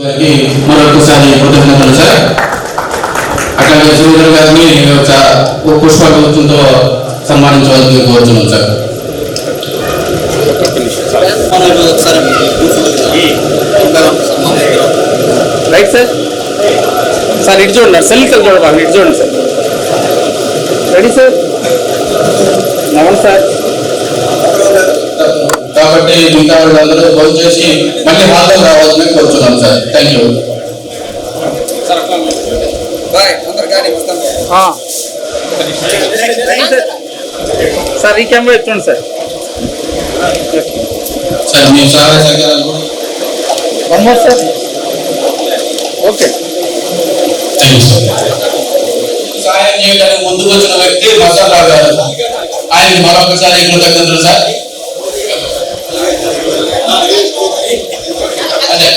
గారికి మరొకసారి కృతజ్ఞతలు సార్. అట్లాగే శ్రీధర్ గారిని ఒక పుష్పగుచ్ఛంతో సన్మానించవలసింది కోరుతున్నాం సార్. Right sir. సార్ ఇటు చూడండి, సెల్కి చూడబాలి, ఇటు చూడండి సార్. Ready sir. నమస్తే సార్. కాబట్టి మిగతా వాళ్ళందరూ భోజనం చేసి మళ్ళీ హాల్లో రావాలని కోరుతున్నాం సార్. Thank you. సార్ ఈ కెమెరా ఎత్తండి సార్. సార్ మీ సహాయ సహకారాలు కూడా one more sir. Okay. Thank you sir. సహాయం చేయడానికి ముందుకు వచ్చిన వ్యక్తి మసాలా గారు, ఆయనకి మరొకసారి కృతజ్ఞతలు సార్. అదే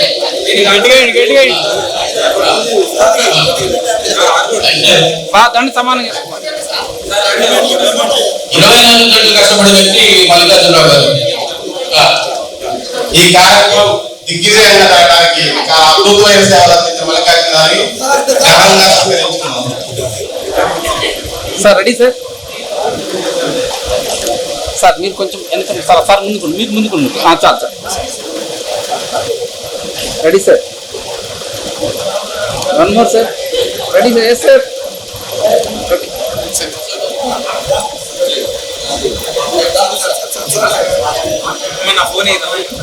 దండి సమానం చేసుకోండి. 24 గంటలు కష్టపడే వ్యక్తి మల్లికార్జునరావు గారు. ఈ కార్యక్రమం దిగ్విజయంగా జరగడానికి అద్భుతమైన సేవలు అందించిన మల్లికార్జున గారిని ఘనంగా సత్కరించుకున్నాం. Sir ready sir. సార్ మీరు కొంచెం వెనక సార్. సార్ ముందుకు, మీరు ముందుకు. చాలు sir. Ready sir. One more sir. Ready sir. Yes sir.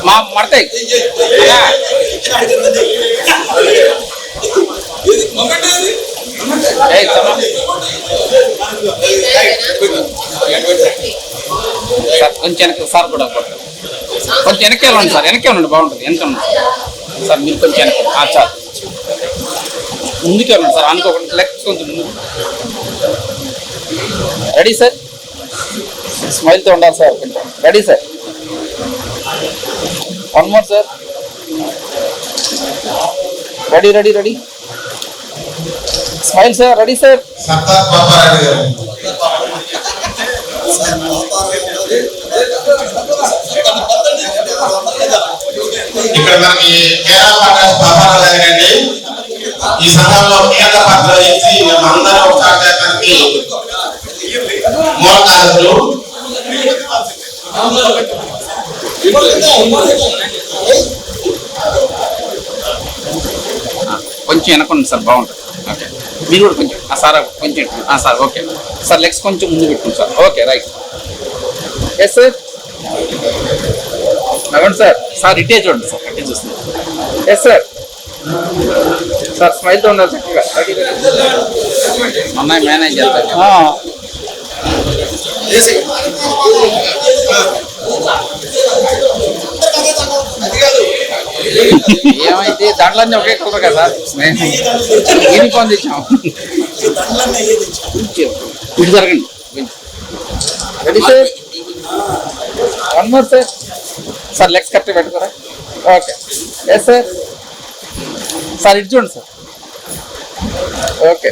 మా మడతాయి సార్. కొంచెం వెనక సార్ కూడా కొంచెం వెనక్కి వెళ్ళండి సార్. వెనక్కి ఉండండి, బాగుంటుంది. వెనక ఉండండి సార్. మీరు కొంచెం వెనక చాలు. ముందుకే వెళ్ళండి సార్. అనుకోకుండా లెక్క కొంచెం ముందు. Ready sir. స్మైల్తో ఉండాలి సార్ కొంచెం. Ready sir. One more sir. Ready ready ready. Smile sir. Ready sir. Sardar Papareddy గారు. ఇక్కడ మనకి కేరళ పాపారావు గారండి. ఈ సంఘంలో కేంద్ర పాత్ర వహించి అందరూ ఒకసారి చేస్తానికి మూలకారులు. కొంచెం వెనకండి సార్, బాగుంటుంది. ఓకే. మీరు కూడా కొంచెం సార్ కొంచెం సార్. Okay sir. లెగ్స్ కొంచెం ముందు పెట్టుకోండి sir. Okay right. Yes sir. నవ్వండి సార్. సార్ ఇటే చూడండి సార్. ఇటే చూస్తుంది. Yes sir. సార్ స్మైల్తో ఉండాలి చక్కగా. అన్నయ్య మేనేజ్ చేస్తారు. ఏమైతే దాంట్లోనే ఒకే కలర్ కదా సార్. యూనిఫామ్ తెచ్చాం. ఇటు జరగండి. Ready sir. One more sir. Sir legs correct పెట్టుకోరా. ఓకే. Yes sir. సార్ ఇటు చూడండి సార్. ఓకే.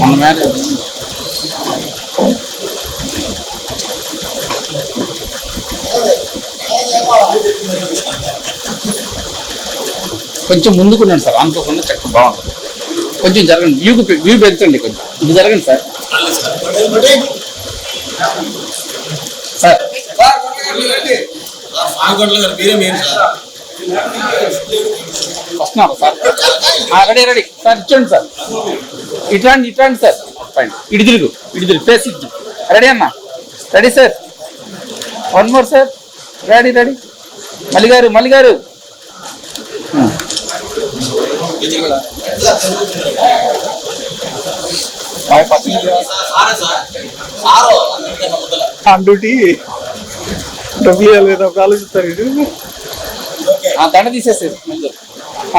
మన మ్యారేజ్ కొంచెం ముందుకున్నాను సార్. అనుకోకుండా చక్కగా బాగుంటుంది. కొంచెం జరగండి. వ్యూ పెంచండి. కొంచెం ఇది జరగండి సార్. సార్ వస్తున్నారు సార్. Ready ready sir. ఇచ్చండి సార్. ఇట్లాంటి సార్. ఫైన్. ఇటు తిరుగు ఫేస్ ఇటు. రెడీ అన్నా. Ready sir. One more sir. Ready మల్లిగారు. డ్యూటీ డబ్బులు ఇవ్వలేదు ఆలోచిస్తారు. దండ తీసేసారు.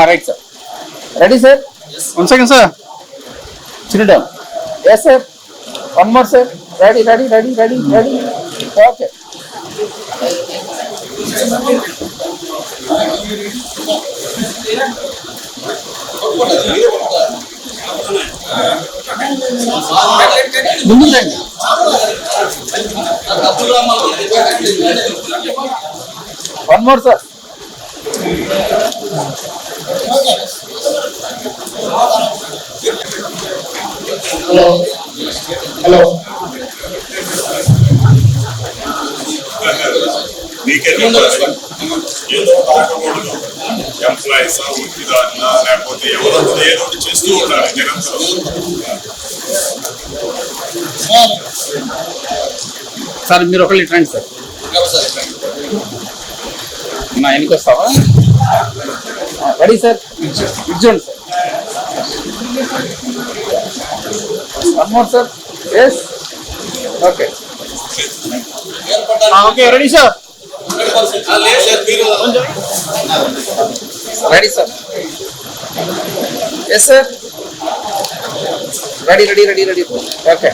Right sir. Ready sir. 1 second sir. చిన్న down. Yes sir. One more sir. Ready. Okay. ముందు రండి. One more, sir. Hello. నీకే ఏదో తాకకూడదు. ఎంప్లాయీస్ ఉద్యోగాన్నా లేకపోతే ఎవరో ఏదో ఒకటి చేస్తూ ఉండాలి నిరంతరం. సార్ మీరు ఒకళ్ళు ఇట్రండి సార్. నా ఎన్నికి వస్తావా? రెడీ సార్, ఇచ్చుకోండి sir. One more sir. Yes, okay okay, ready sir. Ready sir. Yes sir, ready ready ready ready. Okay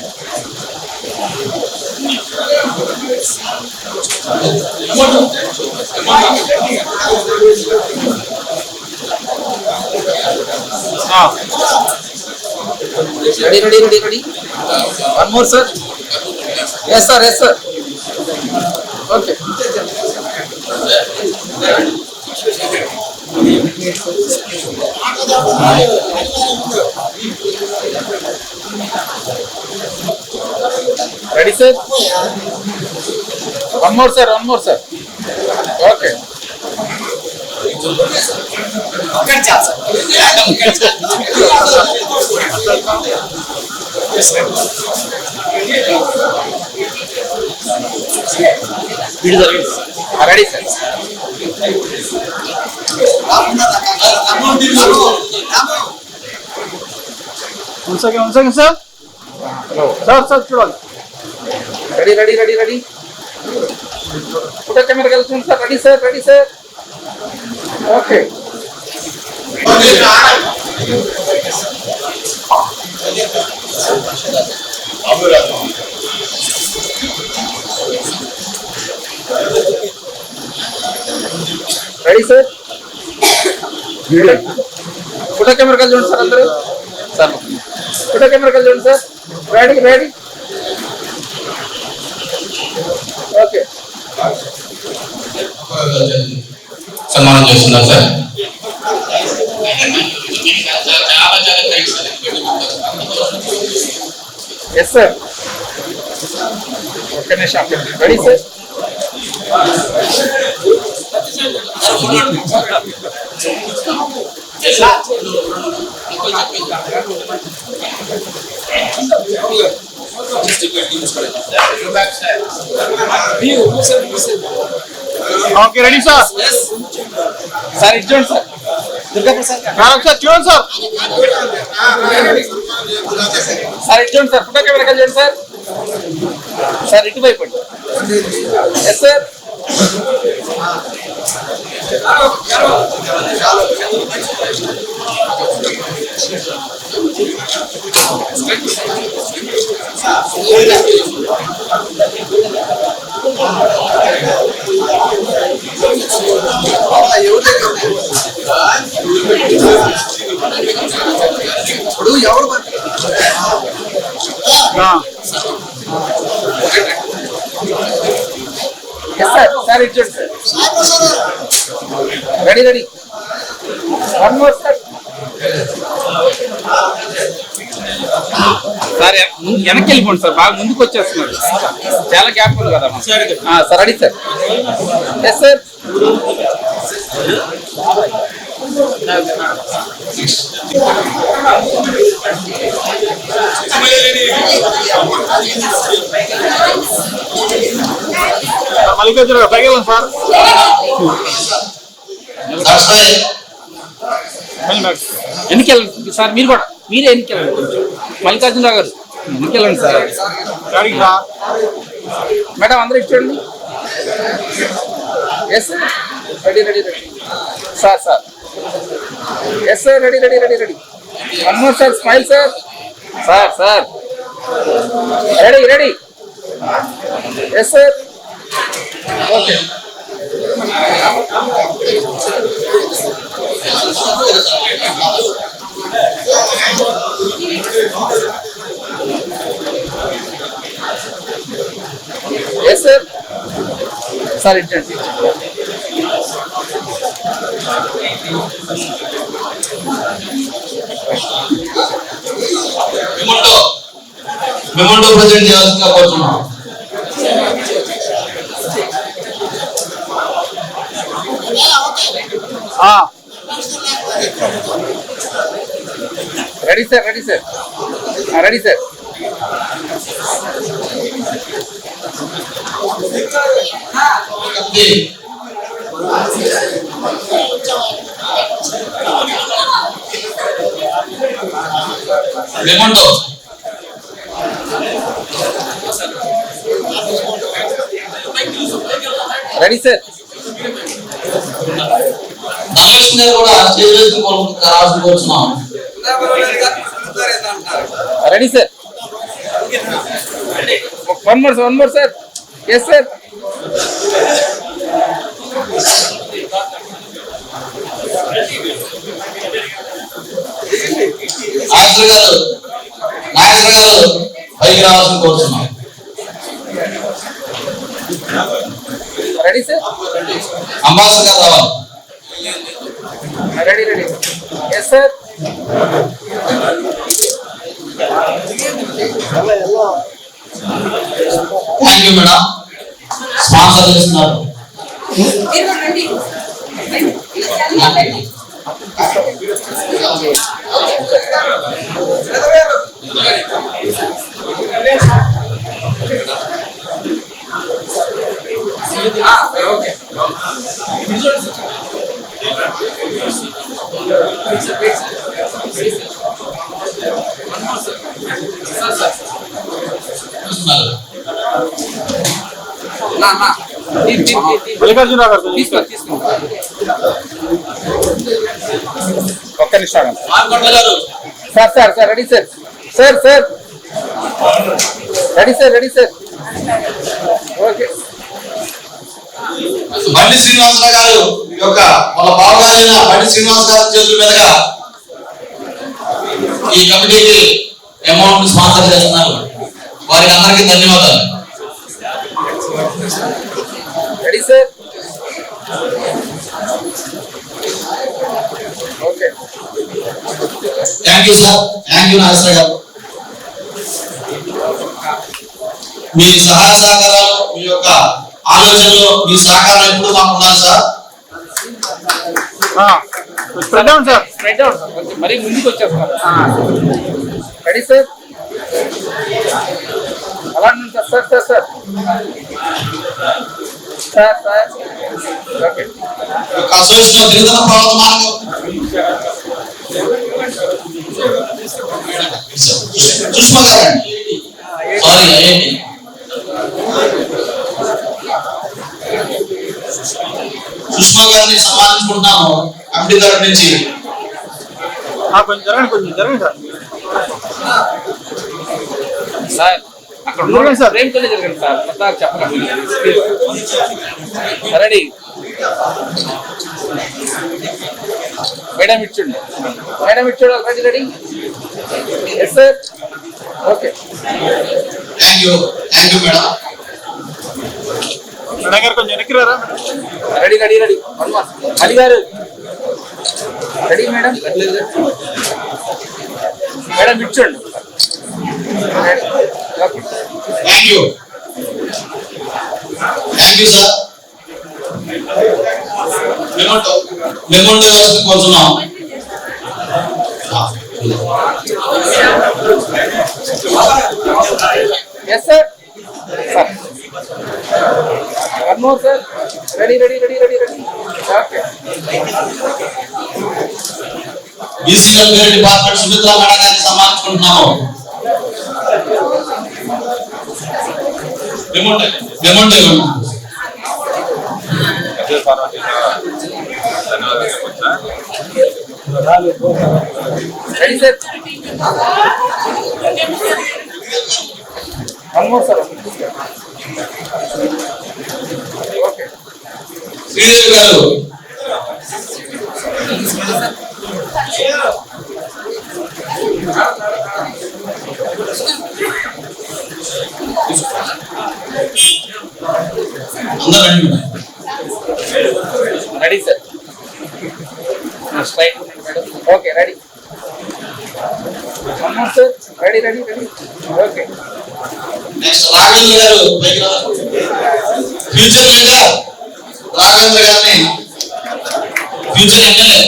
ready ready ready ready one more sir yes sir okay ready sir one more sir okay ready sir one second sir hello sir చూడండి ready put a camera sir ready sir okay ready sir put a camera చూడండి sir అందరూ sir put a camera చూడండి sir ready okay సన్మానం చేస్తున్నారు sir. yes sir okay నిషా ready sir okay ready sir yes sir ఇచ్చేయండి sir Durga Prasad sir చూడండి sir sir ఇచ్చేయండి sir photo camera చూడండి sir sir ఇటు వైపు ఎస్ సార్ ఇప్పుడు ఎవరు సార్ ఇచ్చేయండి sir ready one more sir sir వెనక్కి వెళ్ళిపోండి సార్ బాగా ముందుకు వచ్చేస్తున్నారు చాలా గ్యాప్ ఉంది కదా sir ready sir yes sir Mallikarjuna పైకి సార్ ఎన్నికెళ్ళండి సార్ మీరు కూడా మీరే ఎన్నికెళ్ళండి మల్లికార్జునరావు గారు ఎన్నికెళ్ళండి సార్ మేడం అందరూ ఇచ్చండి yes sir ready sir yes sir ready one more sir smile sir ready yes sir okay yes sir sir ఇచ్చండి. మెమోంటో ప్రజెంట్ చేయాల్సిందిగా కోరుతున్నాం. Ready sir ready sir ready sir. Memento ready sir. Dhanalakshmi garu కూడా stage వేసుకుని రావాల్సి కోరుతున్నాం. Ready sir. One more sir. Yes sir. Nageswara garu పైకి రావాల్సి కోరుతున్నాం. Ready sir. అంబాసిడర్ గారు రావాలి. Ready ready. Yes sir. Thank you madam. Sponsor చేస్తున్నారు. మల్లికార్జున గారు తీసుకో. ఒక్క నిమిషం గారు sir ready sir. Sir ready sir. Okay. బండి శ్రీనివాసరావు గారు యొక్క వాళ్ళ బావగారైన బండి శ్రీనివాస గారి చేతుల మీదుగా ఈ కమిటీకి అమౌంట్ స్పాన్సర్ చేస్తున్నారు. వారికి అందరికీ ధన్యవాదాలు. Ready sir. Okay. Thank you sir. Thank you Nageswara గారు. మీ సహాయ సహకారాలు, మీ యొక్క ఆలోచనలు, మీ సహకారం ఎప్పుడు మాకు ఉండాలి సార్. Spread down sir. కొంచెం మరీ ముందుకు వచ్చేస్తున్నారు. Ready sir. అలా సార్. ఓకే. అసోసియేషన్ గిరిజన ప్రవర్తనాలు సుష్మా గారండి. సారీ అయ్యండి. సుష్మా గారిని సన్మానించుకుంటున్నాము కమిటీ తరఫు నుంచి. కొంచెం జరగండి సార్. అక్కడ చూడండి సార్. రేపుతోనే జరగండి సార్. కొత్త చెప్పండి. రెడీ మేడం ఇచ్చుండి. Ready. Yes sir. Okay. Thank you madam. గారు కొంచెం వెనక్కి రారా. Ready Ali garu ready madam. ఇచ్చండి. Thank you sir. మెమోంటో వ్యవస్థ కోరుతున్నాం. Yes sir. One more sir. Ready. Okay. BC welfare department Sumitra madam గారిని సన్మానించుకుంటున్నాము. Memento ready sir. One more sir. Okay. Sridevi garu అందరూ రండి madam. Ready sir straight okay ready sir ready ready ready okay next Raghavendra garu పైకి రావాలి. Future leader Raghavendra గారిని future MLA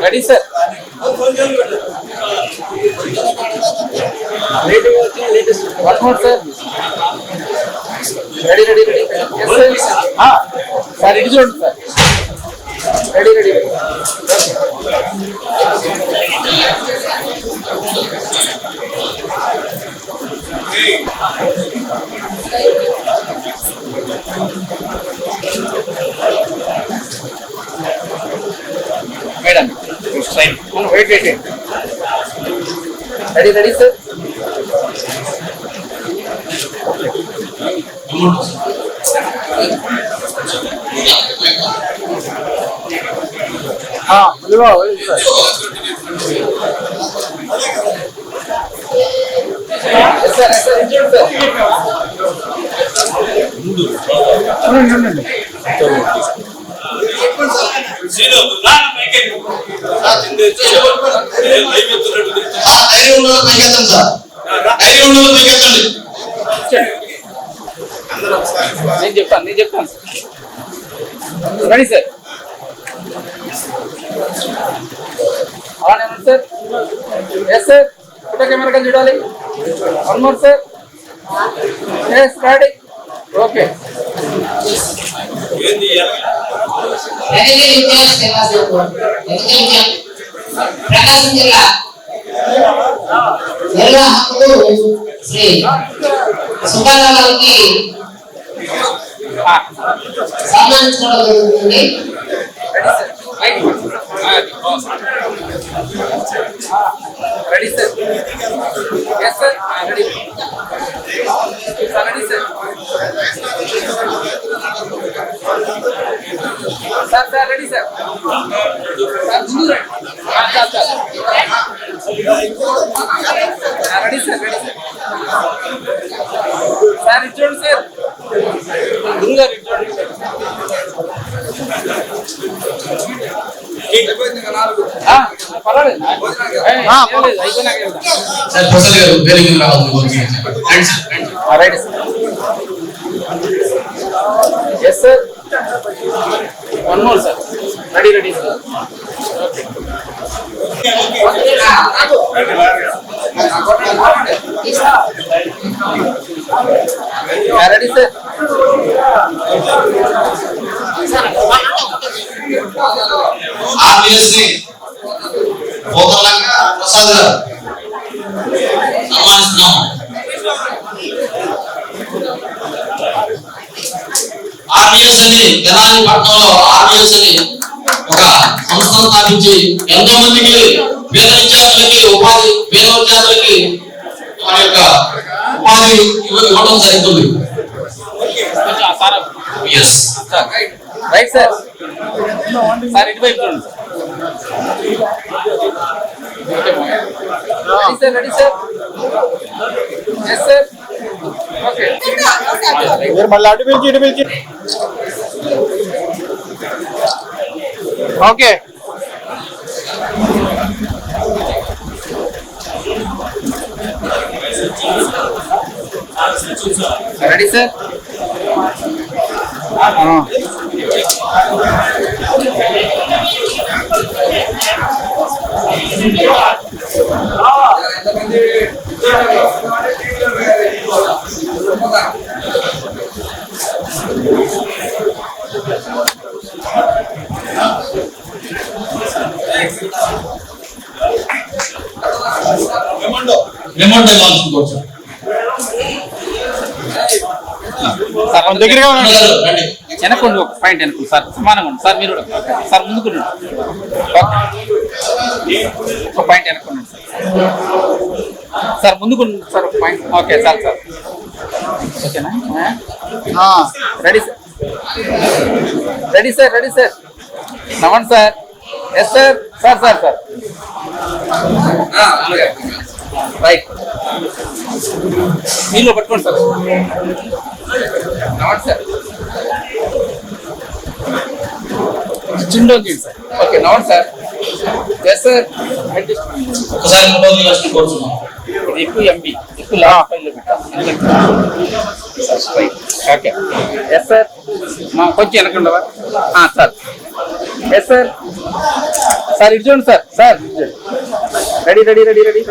ready sir one more sir ready ready ready sir ఇటు చూడండి sir ready ready madam wait wait ready ready sir నేను చెప్తాను ready sir అవునా sir yes sir photo camera చూడాలి one more sir yes ready okay Prakasam జిల్లా జిల్లా హక్కులు శ్రీ సుబ్బారావుకి సన్మానించడం జరుగుతుంది. Ready sir yes sir ready ready sir sir ready sir ready sir ready sir ఇచ్చోండి సార్ గురుగారు ఇచ్చోండి పర్వాలేదు అయిపోయినాక సార్ ప్రసాద్ గారు వేరే రావాలి right sir yes sir one more sir ready ready sir ready sir ఆర్టీఎస్ని పోతలంగా ప్రసాద్ గారు సన్మానిస్తున్నాము. ఆర్టీఎస్ అని తెనాలి పట్టణంలో ఆర్టీఎస్ అని ఒక సంస్థను స్థాపించి ఎంతో మందికి పేద విద్యార్థులకి ఉపాధి పేద విద్యార్థులకి వారి యొక్క ఉపాధి ఇవ్వడం జరుగుతుంది. రైట్ సార్ సార్ ఇటువైపు చూడండి sir ready sir yes sir okay మీరు మళ్ళీ అటు పిలిచి ఇటు పిలిచి ఓకే రెడీ సార్ రిమోట్ ఇవ్వాల్సింది సార్ దగ్గరగా రండి వెనక్కండి ఒక పాయింట్ వెనక్కండి సార్ సమానంగా ఉండి సార్ మీరు సార్ ముందుకు ఒక పాయింట్ వెనక్కండి సార్ ముందుకు సార్ ఒక పాయింట్ ఓకే సార్ సార్ ఓకేనా ready sir ready sir ready sir Naman sir yes sir sir sir sir right మీలో పట్టుకోండి సార్ నమస్తే సార్ చిన్నోన్ చేయండి సార్ ఓకే నమస్తే సార్ ఎస్ సార్ ఒకసారి ఫోటో దిగాల్సిన కోరుతున్నాం. ఇది ఎక్కువ ఎంబీ ఎక్కువ లాస్ట్ ఫైల్లో పెట్టాలి ఓకే ఎస్ సార్ కొంచెం వెనకండవా సార్ ఎస్ సార్ సార్ ఇటు చూడండి sir sir ready ready ready ready